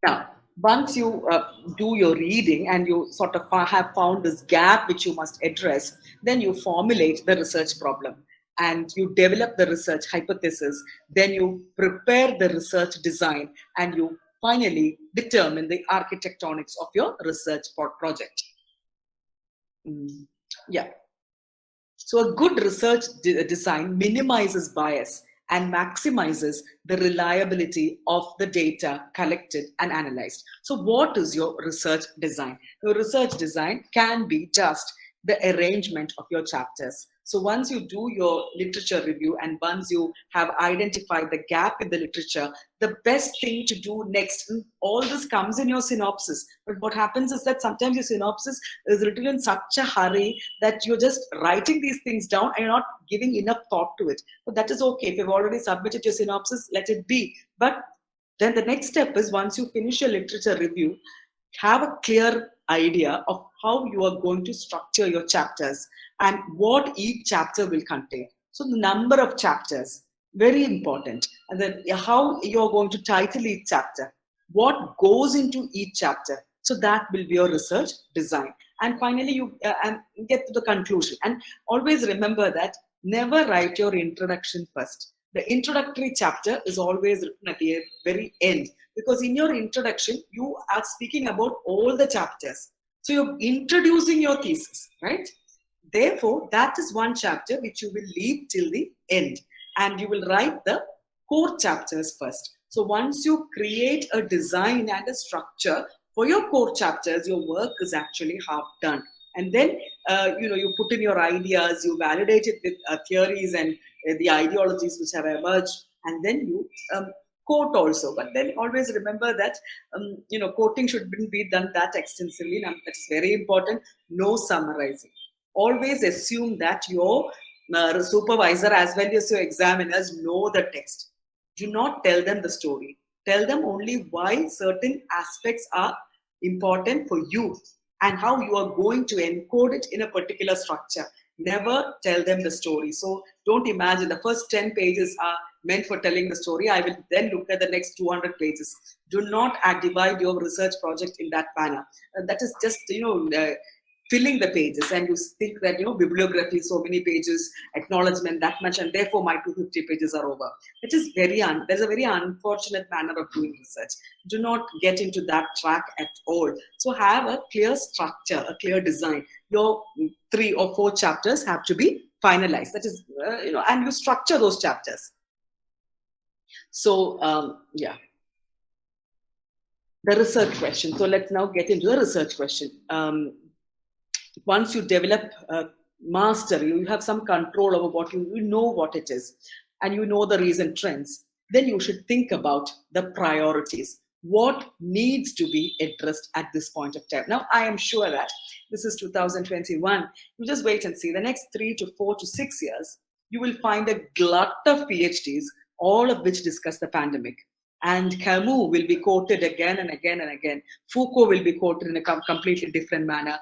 Now, once you do your reading and you sort of have found this gap which you must address, then you formulate the research problem and you develop the research hypothesis. Then you prepare the research design and you finally determine the architectonics of your research project. Yeah. So a good research design minimizes bias and maximizes the reliability of the data collected and analyzed. So what is your research design? Your research design can be just the arrangement of your chapters. So once you do your literature review and once you have identified the gap in the literature, the best thing to do next, all this comes in your synopsis. But what happens is that sometimes your synopsis is written in such a hurry that you're just writing these things down and you're not giving enough thought to it. But that is okay. If you've already submitted your synopsis, let it be. But then the next step is, once you finish your literature review, have a clear idea of how you are going to structure your chapters and what each chapter will contain. So the number of chapters, very important. And then how you're going to title each chapter, what goes into each chapter. So that will be your research design. And finally, you get to the conclusion. And always remember that never write your introduction first. The introductory chapter is always written at the very end, because in your introduction, you are speaking about all the chapters. So you're introducing your thesis, right? Therefore, that is one chapter which you will leave till the end, and you will write the core chapters first. So once you create a design and a structure for your core chapters, your work is actually half done. And then, you put in your ideas, you validate it with theories and the ideologies which have emerged, and then you quote also, but then always remember that quoting shouldn't be done that extensively. Now, that's very important. No summarizing. Always assume that your supervisor as well as your examiners know the text. Do not tell them the story. Tell them only why certain aspects are important for you and how you are going to encode it in a particular structure. Never tell them the story. So don't imagine the first 10 pages are meant for telling the story. I will then look at the next 200 pages. Do not divide your research project in that manner. That is just, filling the pages, and you think that bibliography so many pages, acknowledgement that much, and therefore my 250 pages are over. It is there's a very unfortunate manner of doing research. Do not get into that track at all. So have a clear structure, a clear design. Your 3 or 4 chapters have to be finalized. That is, and you structure those chapters. So yeah, the research question. So let's now get into the research question. Once you develop mastery, you have some control over what you know what it is, and you know the recent trends, then you should think about the priorities. What needs to be addressed at this point of time? Now, I am sure that this is 2021. You just wait and see. The next 3 to 4 to 6 years, you will find a glut of PhDs, all of which discuss the pandemic. And Camus will be quoted again and again and again. Foucault will be quoted in a completely different manner.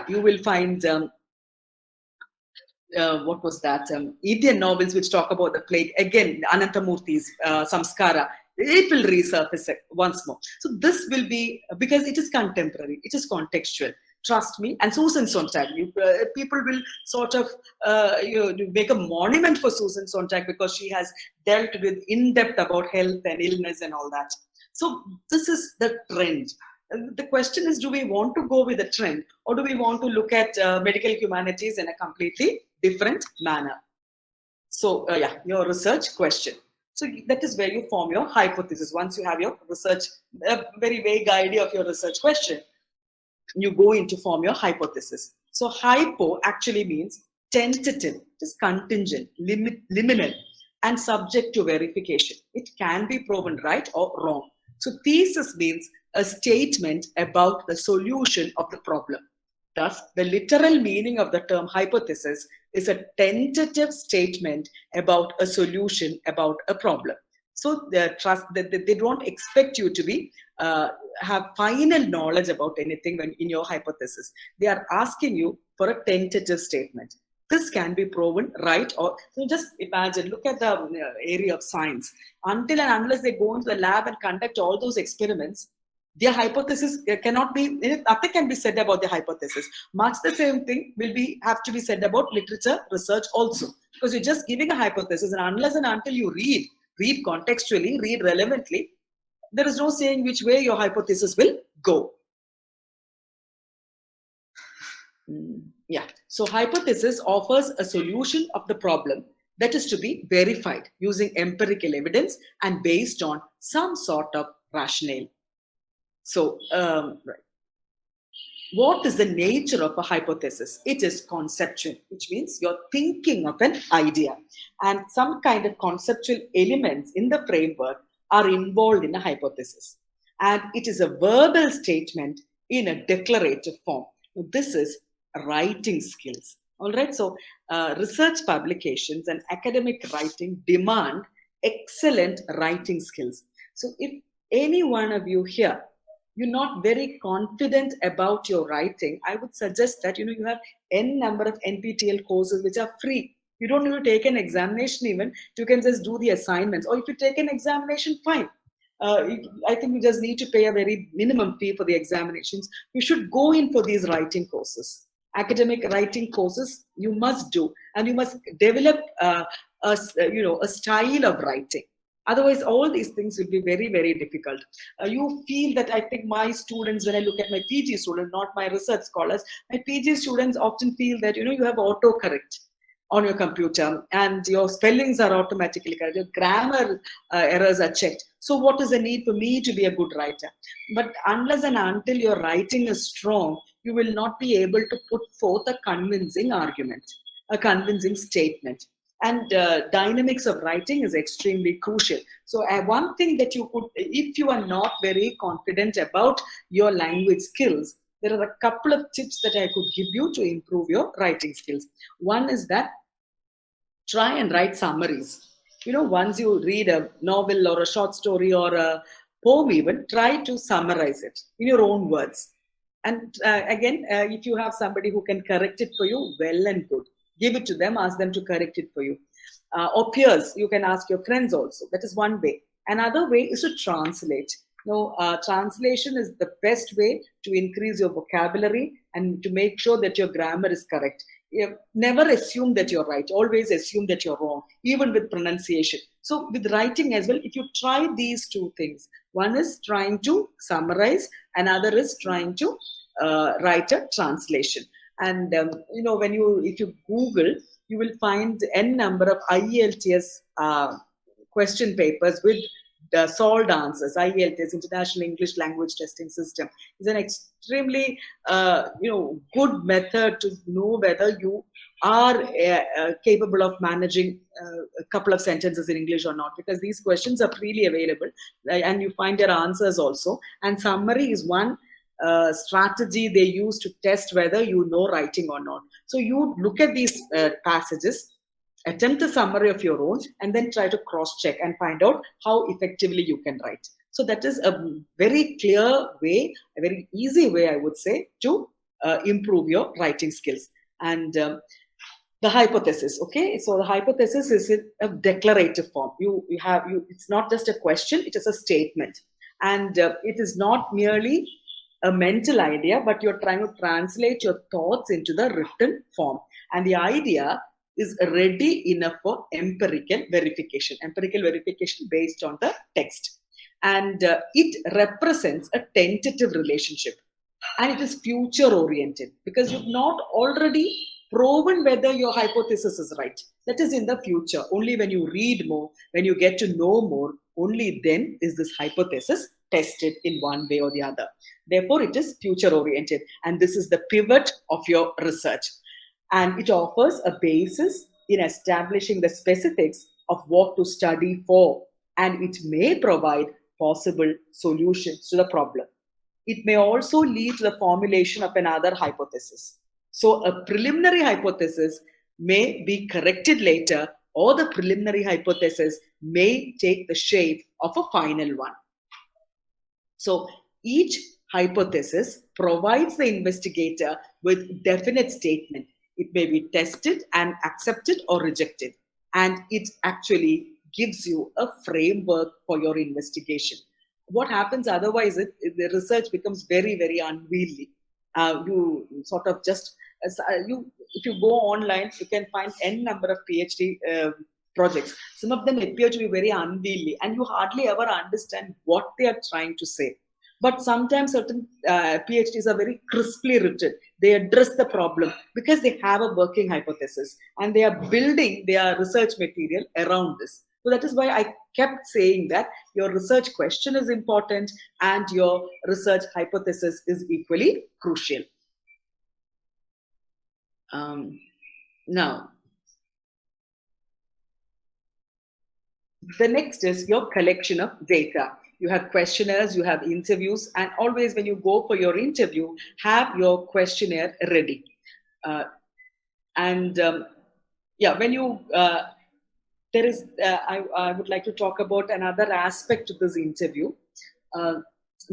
You will find what was that? Indian novels which talk about the plague. Again, Anantamurthy's Samskara. It will resurface once more. So this will be, because it is contemporary, it is contextual. Trust me. And Susan Sontag, people will sort of make a monument for Susan Sontag because she has dealt with in-depth about health and illness and all that. So this is the trend. The question is, do we want to go with the trend, or do we want to look at medical humanities in a completely different manner? So your research question. So that is where you form your hypothesis. Once you have your research, a very vague idea of your research question, you go into form your hypothesis. So hypo actually means tentative, just contingent, liminal, and subject to verification. It can be proven right or wrong. So thesis means a statement about the solution of the problem. Thus, the literal meaning of the term hypothesis is a tentative statement about a solution about a problem. So they don't expect you to be have final knowledge about anything when in your hypothesis. They are asking you for a tentative statement. This can be proven right, or so just imagine, look at the area of science. Until and unless they go into the lab and conduct all those experiments, their hypothesis cannot be, nothing can be said about the hypothesis. Much the same thing will have to be said about literature research also, because you're just giving a hypothesis, and unless and until you read contextually, read relevantly, there is no saying which way your hypothesis will go. Yeah. So hypothesis offers a solution of the problem that is to be verified using empirical evidence and based on some sort of rationale. So, right. What is the nature of a hypothesis? It is conceptual, which means you're thinking of an idea, and some kind of conceptual elements in the framework are involved in a hypothesis. And it is a verbal statement in a declarative form. This is writing skills. All right. So research publications and academic writing demand excellent writing skills. So if any one of you here, you're not very confident about your writing, I would suggest that you have n number of NPTEL courses which are free. You don't need to take an examination even. You can just do the assignments. Or if you take an examination, fine. I think you just need to pay a very minimum fee for the examinations. You should go in for these writing courses. Academic writing courses you must do, and you must develop a style of writing. Otherwise, all these things will be very, very difficult. You feel that, I think my students, when I look at my PG students, not my research scholars, my PG students often feel that, you have autocorrect on your computer and your spellings are automatically correct, your grammar errors are checked. So what is the need for me to be a good writer? But unless and until your writing is strong, you will not be able to put forth a convincing argument, a convincing statement. And dynamics of writing is extremely crucial. So one thing that you could, if you are not very confident about your language skills, there are a couple of tips that I could give you to improve your writing skills. One is that try and write summaries. Once you read a novel or a short story or a poem, even try to summarize it in your own words. And again, if you have somebody who can correct it for you, well and good. Give it to them, ask them to correct it for you. Or peers, you can ask your friends also. That is one way. Another way is to translate. Translation is the best way to increase your vocabulary and to make sure that your grammar is correct. Never assume that you're right. Always assume that you're wrong, even with pronunciation. So with writing as well, if you try these two things, one is trying to summarize, another is trying to write a translation. And if you Google, you will find n number of IELTS question papers with solved answers. IELTS, International English Language Testing System, is an extremely good method to know whether you are capable of managing a couple of sentences in English or not, because these questions are freely available and you find their answers also. And summary is one strategy they use to test whether you know writing or not. So you look at these passages, attempt a summary of your own, and then try to cross-check and find out how effectively you can write. So that is a very clear way, a very easy way, I would say, to improve your writing skills. And the hypothesis, okay? So the hypothesis is in a declarative form. It's not just a question, it is a statement. And it is not merely a mental idea, but you're trying to translate your thoughts into the written form. And the idea is ready enough for empirical verification based on the text. And it represents a tentative relationship, and it is future oriented, because you've not already proven whether your hypothesis is right. That is in the future. Only when you read more, when you get to know more, only then is this hypothesis tested in one way or the other. Therefore, it is future oriented, and this is the pivot of your research. And it offers a basis in establishing the specifics of what to study for, and it may provide possible solutions to the problem. It may also lead to the formulation of another hypothesis. So a preliminary hypothesis may be corrected later, or the preliminary hypothesis may take the shape of a final one. So each hypothesis provides the investigator with definite statement. It may be tested and accepted or rejected. And it actually gives you a framework for your investigation. What happens otherwise, the research becomes very, very unwieldy. You sort of just, if you go online, you can find n number of PhD projects. Some of them appear to be very unwieldy, and you hardly ever understand what they are trying to say. But sometimes certain PhDs are very crisply written. They address the problem because they have a working hypothesis, and they are building their research material around this. So that is why I kept saying that your research question is important and your research hypothesis is equally crucial. Now, the next is your collection of data. You have questionnaires, you have interviews, and always when you go for your interview, have your questionnaire ready. When you, there is, I would like to talk about another aspect to this interview,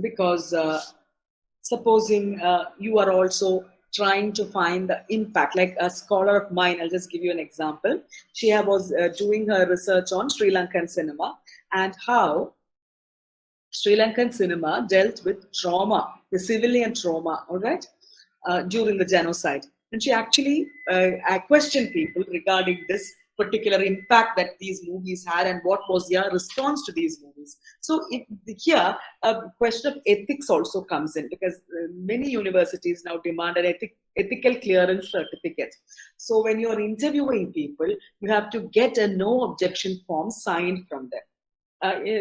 because supposing you are also trying to find the impact, like a scholar of mine, I'll just give you an example. She was doing her research on Sri Lankan cinema and how Sri Lankan cinema dealt with trauma, the civilian trauma, all right, during the genocide. And she actually questioned people regarding this particular impact that these movies had and what was their response to these movies. So here, a question of ethics also comes in, because many universities now demand an ethical clearance certificate. So when you're interviewing people, you have to get a no objection form signed from them.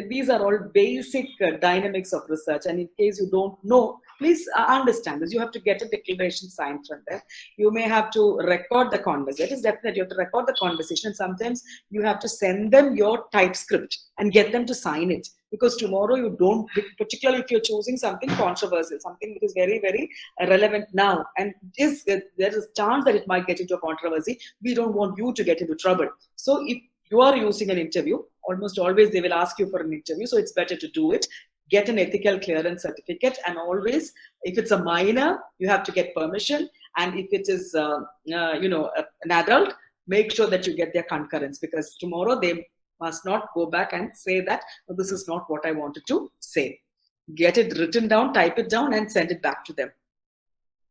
These are all basic dynamics of research. And in case you don't know, please understand this. You have to get a declaration signed from there. You may have to record the conversation. It is definitely you have to record the conversation. Sometimes you have to send them your typescript and get them to sign it. Because tomorrow you don't, particularly if you're choosing something controversial, something that is very, very relevant now, and there is a chance that it might get into a controversy. We don't want you to get into trouble. So if you are using an interview, almost always they will ask you for an interview. So it's better to do it. Get an ethical clearance certificate, and always, if it's a minor, you have to get permission. And if it is, an adult, make sure that you get their concurrence, because tomorrow they must not go back and say that, oh, this is not what I wanted to say. Get it written down, type it down, and send it back to them.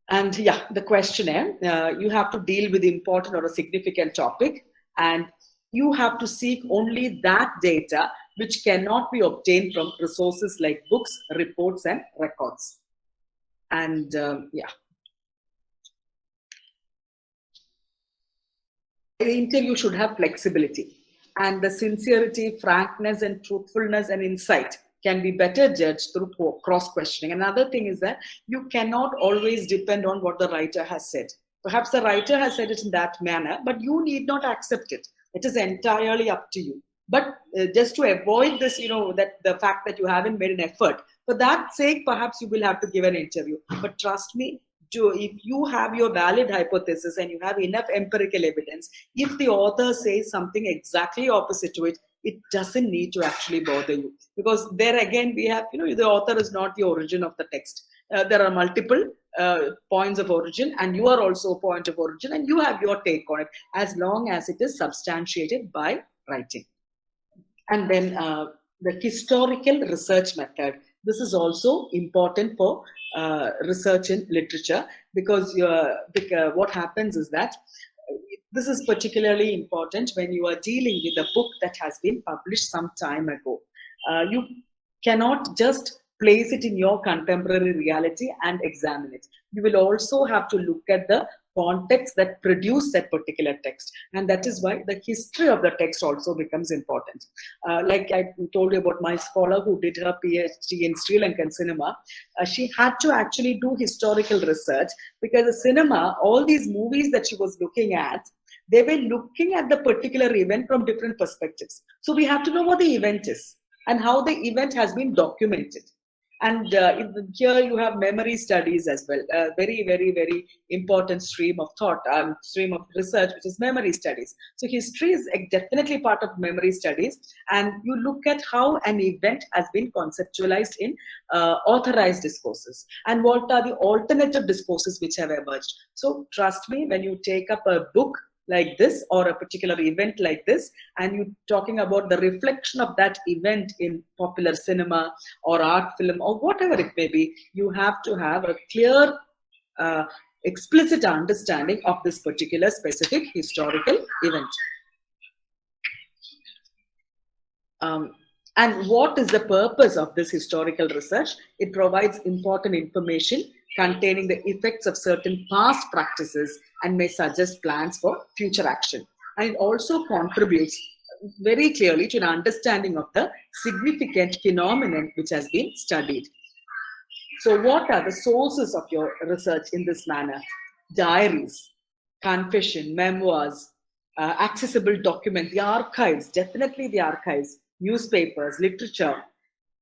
And yeah, the questionnaire, you have to deal with important or a significant topic, and you have to seek only that data which cannot be obtained from resources like books, reports, and records. And yeah. The interview should have flexibility, and the sincerity, frankness, and truthfulness and insight can be better judged through cross-questioning. Another thing is that you cannot always depend on what the writer has said. Perhaps the writer has said it in that manner, but you need not accept it. It is entirely up to you. But just to avoid this, that the fact that you haven't made an effort, for that sake, perhaps you will have to give an interview. But trust me, if you have your valid hypothesis and you have enough empirical evidence, if the author says something exactly opposite to it, it doesn't need to actually bother you. Because there again, we have, the author is not the origin of the text. There are multiple points of origin, and you are also a point of origin, and you have your take on it, as long as it is substantiated by writing. And then the historical research method. This is also important for research in literature, because what happens is that this is particularly important when you are dealing with a book that has been published some time ago. You cannot just place it in your contemporary reality and examine it. You will also have to look at the context that produced that particular text, and that is why the history of the text also becomes important. Like I told you about my scholar who did her PhD in Sri Lankan cinema, she had to actually do historical research, because the cinema, all these movies that she was looking at, they were looking at the particular event from different perspectives. So we have to know what the event is and how the event has been documented. And here you have memory studies as well, a very, very, very important stream of thought, stream of research, which is memory studies. So history is definitely part of memory studies, and you look at how an event has been conceptualized in authorized discourses, and what are the alternative discourses which have emerged. So trust me, when you take up a book like this or a particular event like this, and you're talking about the reflection of that event in popular cinema or art film or whatever it may be, you have to have a clear, explicit understanding of this particular specific historical event. And what is the purpose of this historical research? It provides important information containing the effects of certain past practices and may suggest plans for future action. And it also contributes very clearly to an understanding of the significant phenomenon which has been studied. So what are the sources of your research in this manner? Diaries, confession, memoirs, accessible documents, the archives, definitely the archives, newspapers, literature,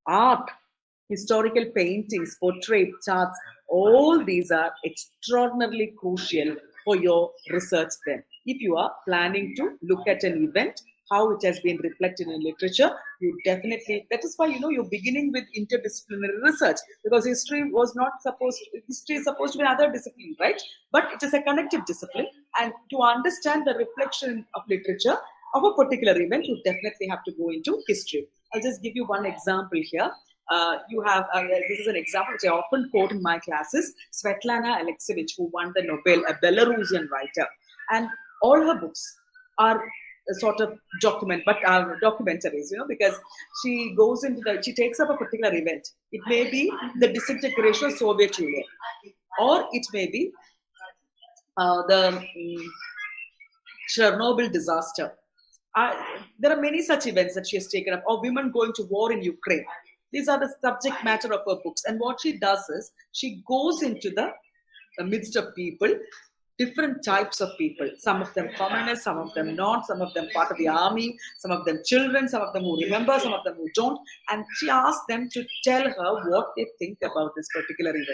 art, historical paintings, portraits, charts, all these are extraordinarily crucial for your research then. If you are planning to look at an event, how it has been reflected in literature, you definitely, that is why, you're beginning with interdisciplinary research, because history is supposed to be another discipline, right? But it is a connected discipline, and to understand the reflection of literature of a particular event, you definitely have to go into history. I'll just give you one example here. You have, this is an example which I often quote in my classes, Svetlana Alexievich, who won the Nobel, a Belarusian writer. And all her books are a sort of documentaries, because she goes into she takes up a particular event. It may be the disintegration of Soviet Union, or it may be the Chernobyl disaster. There are many such events that she has taken up, or women going to war in Ukraine. These are the subject matter of her books. And what she does is she goes into the midst of people, different types of people. Some of them communists, some of them not, some of them part of the army, some of them children, some of them who remember, some of them who don't. And she asks them to tell her what they think about this particular event.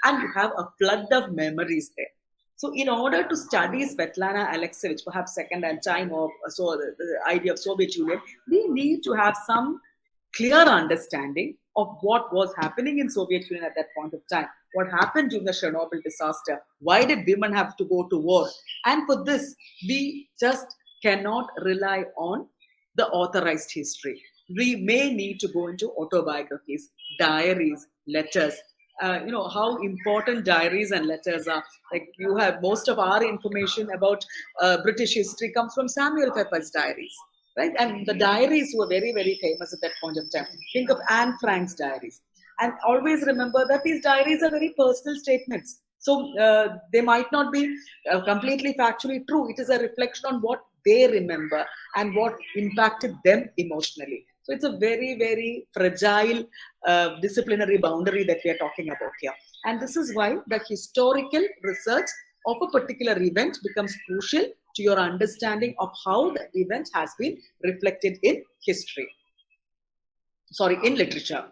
And you have a flood of memories there. So, in order to study Svetlana Alexievich, perhaps second-hand time or so, the idea of Soviet Union, we need to have some clear understanding of what was happening in Soviet Union at that point of time. What happened during the Chernobyl disaster? Why did women have to go to war? And for this, we just cannot rely on the authorized history. We may need to go into autobiographies, diaries, letters. How important diaries and letters are. Like, you have most of our information about British history comes from Samuel Pepper's diaries, right? And the diaries were very, very famous at that point of time. Think of Anne Frank's diaries. And always remember that these diaries are very personal statements. So they might not be completely factually true. It is a reflection on what they remember and what impacted them emotionally. So it's a very, very fragile disciplinary boundary that we are talking about here. And this is why the historical research of a particular event becomes crucial to your understanding of how the event has been reflected in history. Sorry, in literature.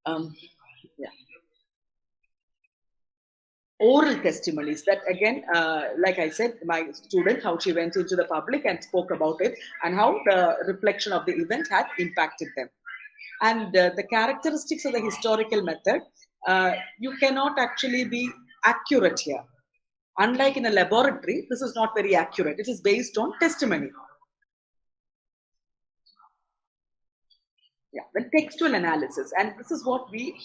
Yeah. Oral testimonies, that again, like I said, my student, how she went into the public and spoke about it, and how the reflection of the event had impacted them. And the characteristics of the historical method, you cannot actually be accurate here. Unlike in a laboratory, this is not very accurate. It is based on testimony. Yeah, the textual analysis, and this is what we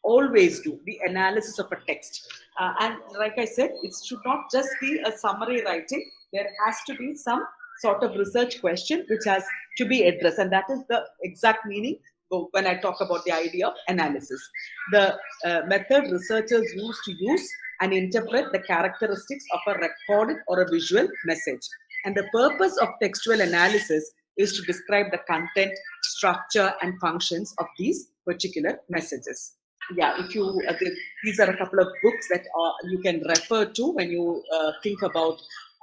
always do, the analysis of a text. And like I said, it should not just be a summary writing. There has to be some sort of research question which has to be addressed, and that is the exact meaning when I talk about the idea of analysis. The method researchers use and interpret the characteristics of a recorded or a visual message. And the purpose of textual analysis is to describe the content, structure, and functions of these particular messages. Yeah, if you these are a couple of books that you can refer to when you think about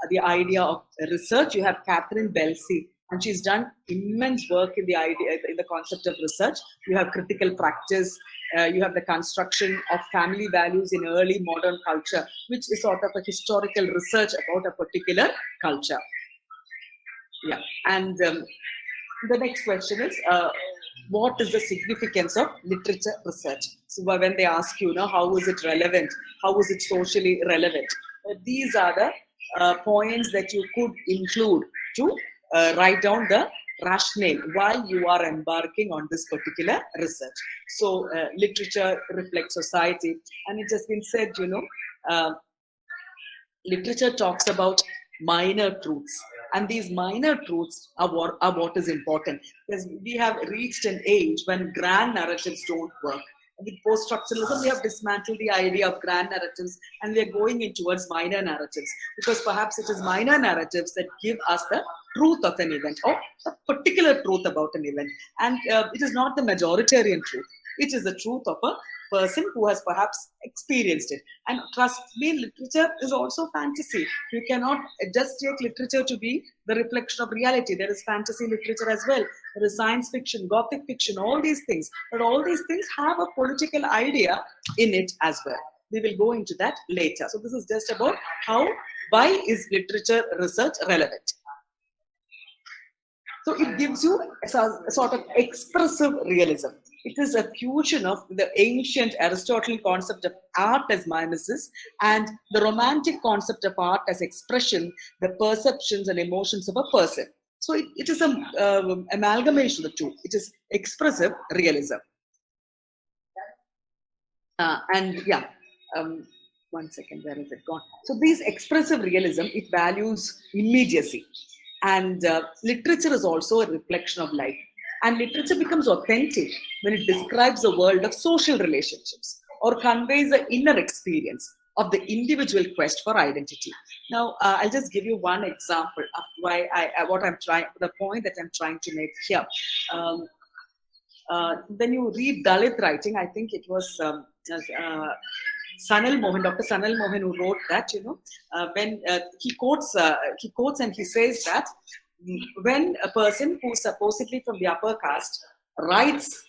the idea of research. You have Catherine Belsey, and she's done immense work in the idea, in the concept of research. You have critical practice. You have the construction of family values in early modern culture, which is sort of a historical research about a particular culture. Yeah, and the next question is, what is the significance of literature research? So when they ask you, how is it relevant? How is it socially relevant? These are the points that you could include to write down the rationale why you are embarking on this particular research. So literature reflects society, and it has been said, literature talks about minor truths. And these minor truths are what is important, because we have reached an age when grand narratives don't work. With post-structuralism, we have dismantled the idea of grand narratives, and we are going in towards minor narratives, because perhaps it is minor narratives that give us the truth of an event, or a particular truth about an event. And it is not the majoritarian truth. It is the truth of a person who has perhaps experienced it. And trust me, literature is also fantasy. You cannot just take literature to be the reflection of reality. There is fantasy literature as well. There is science fiction, gothic fiction, all these things. But all these things have a political idea in it as well. We will go into that later. So this is just about why is literature research relevant? So it gives you a sort of expressive realism. It is a fusion of the ancient Aristotelian concept of art as mimesis and the romantic concept of art as expression, the perceptions and emotions of a person. So it is an amalgamation of the two. It is expressive realism. One second, where is it gone? So these expressive realism, it values immediacy. And literature is also a reflection of life. And literature becomes authentic when it describes the world of social relationships or conveys an inner experience of the individual quest for identity. Now, I'll just give you one example of why the point that I'm trying to make here. When you read Dalit writing, I think it was Sanal Mohan, Dr. Sanal Mohan, who wrote that, when he quotes and he says that when a person who's supposedly from the upper caste writes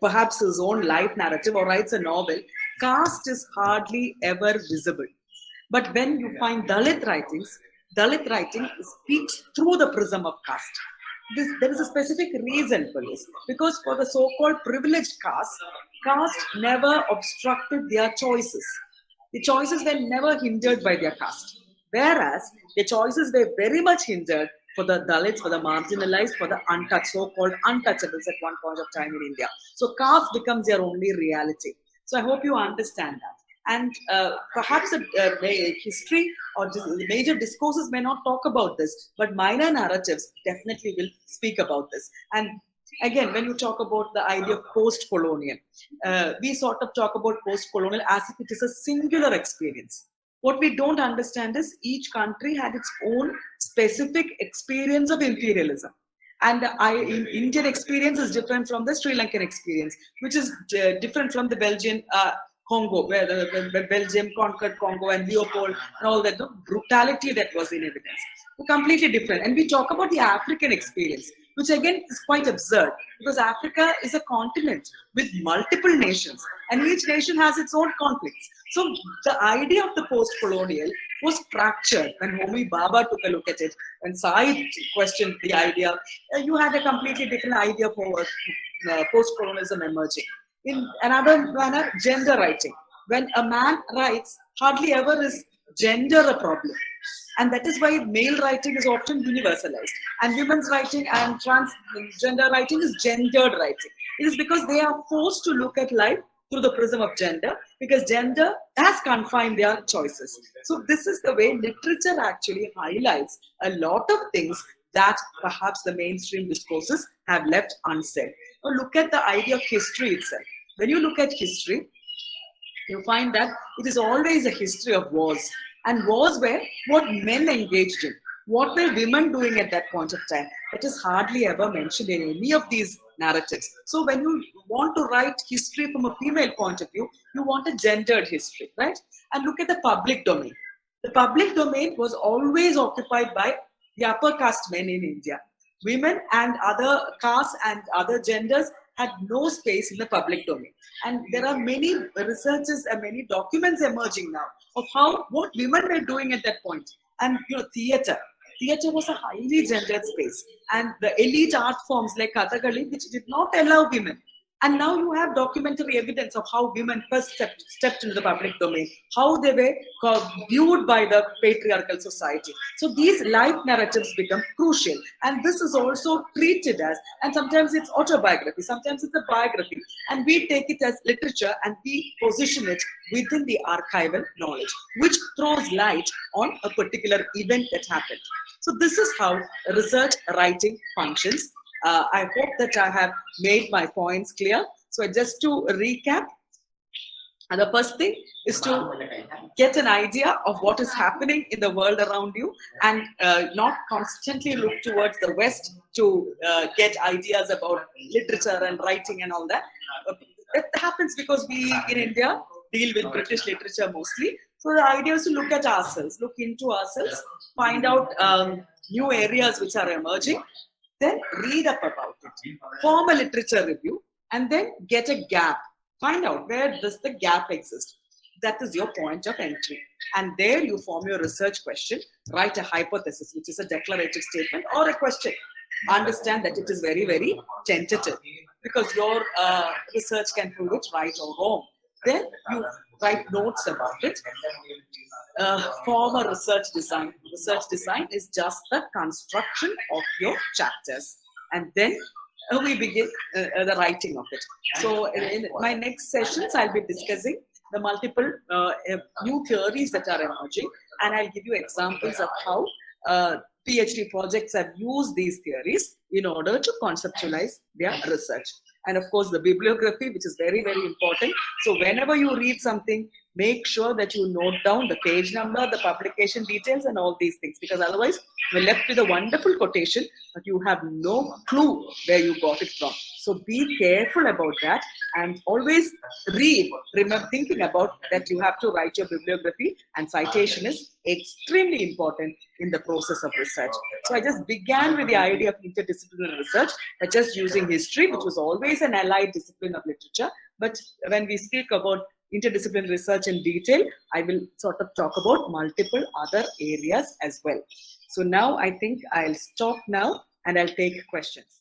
perhaps his own life narrative or writes a novel, caste is hardly ever visible. But when you find Dalit writing speaks through the prism of caste. There is a specific reason for this. Because for the so-called privileged caste never obstructed their choices. The choices were never hindered by their caste. Whereas the choices were very much hindered for the Dalits, for the marginalized, for the untouched, so-called untouchables at one point of time in India. So caste becomes their only reality. So I hope you understand that. And perhaps history or the major discourses may not talk about this, but minor narratives definitely will speak about this. And again, when you talk about the idea of post-colonial, we sort of talk about post-colonial as if it is a singular experience. What we don't understand is each country had its own specific experience of imperialism. And Indian experience is different from the Sri Lankan experience, which is different from the Belgian Congo, where the Belgium conquered Congo and Leopold and all that, the brutality that was in evidence. Completely different. And we talk about the African experience, which again is quite absurd because Africa is a continent with multiple nations and each nation has its own conflicts. So the idea of the post-colonial was fractured when Homi Bhabha took a look at it and Said questioned the idea. You had a completely different idea for post-colonialism emerging. In another manner, gender writing. When a man writes, hardly ever is gender a problem. And that is why male writing is often universalized. And women's writing and transgender writing is gendered writing. It is because they are forced to look at life through the prism of gender, because gender has confined their choices. So this is the way literature actually highlights a lot of things that perhaps the mainstream discourses have left unsaid. Now look at the idea of history itself. When you look at history, you find that it is always a history of wars. And wars were what men engaged in. What were women doing at that point of time? That is hardly ever mentioned in any of these narratives. So when you want to write history from a female point of view, you want a gendered history, right? And look at the public domain. The public domain was always occupied by the upper caste men in India. Women and other castes and other genders had no space in the public domain. And there are many researches and many documents emerging now of what women were doing at that point. And theatre was a highly gendered space. And the elite art forms like Kathakali, which did not allow women. And now you have documentary evidence of how women first stepped into the public domain, how they were viewed by the patriarchal society. So these life narratives become crucial. And this is also treated as, and sometimes it's autobiography, sometimes it's a biography. And we take it as literature and we position it within the archival knowledge, which throws light on a particular event that happened. So this is how research writing functions. I hope that I have made my points clear. So just to recap, the first thing is to get an idea of what is happening in the world around you and not constantly look towards the West to get ideas about literature and writing and all that. It happens because we in India deal with British literature mostly. So the idea is to look at ourselves, look into ourselves, find out new areas which are emerging. Then read up about it, form a literature review, and then get a gap. Find out where does the gap exist. That is your point of entry. And there you form your research question, write a hypothesis, which is a declarative statement or a question. Understand that it is very, very tentative because your research can prove it right or wrong. Then you write notes about it. Form a research design. Research design is just the construction of your chapters. And then we begin the writing of it. So in my next sessions, I'll be discussing the multiple new theories that are emerging. And I'll give you examples of how PhD projects have used these theories in order to conceptualize their research. And of course, the bibliography, which is very, very important. So whenever you read something, make sure that you note down the page number, the publication details, and all these things, because otherwise we're left with a wonderful quotation, but you have no clue where you got it from. So be careful about that, and always read, remember, thinking about that you have to write your bibliography, and citation is extremely important in the process of research. So I just began with the idea of interdisciplinary research by just using history, which was always an allied discipline of literature. But when we speak about interdisciplinary research in detail, I will sort of talk about multiple other areas as well. So now I think I'll stop now and I'll take questions.